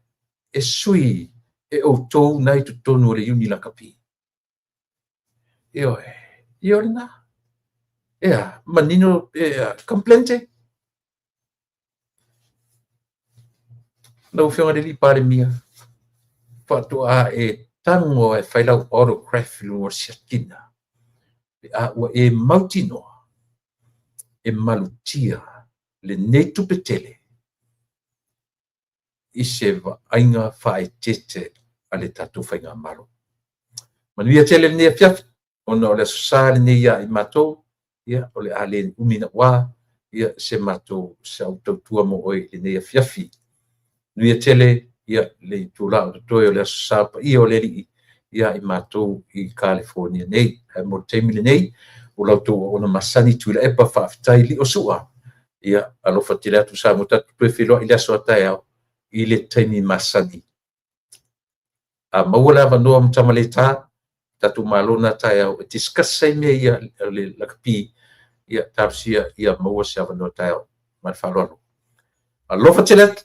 e sui e o tou nai tu tonu le yuni la kapi. Yoi. Yoi na. Ea, manino complainte. No fiona li pare mia. Fatu a e tango e whailau autograph lua siatina. A ua e mautinoa, e malutia, le netu petele. I se ainga whae tete a le tatu whainga malo. Manuia tele le nea fiafi, ona o le asosale ne ia i matou, ia o le ale umina wā, ia se matou sa utautua mo oi le nea fiafi. Nuia tele ia le tula o toi o le asosapa, ia o le li ia i matou i California nei, mo teimile nei, o lautou o na masani tuila e pa whaafitai li o sua. Ia alofa tira atu sa mo tatu tue whiloa i le aso atai au, i le teimi masani. A maua lava noa mtama le tā, tatu malona tai au, e tiskasai mea ia le lakapi, ia tapsia ia maua se ava noa tai au, man whaloano. Alofa tira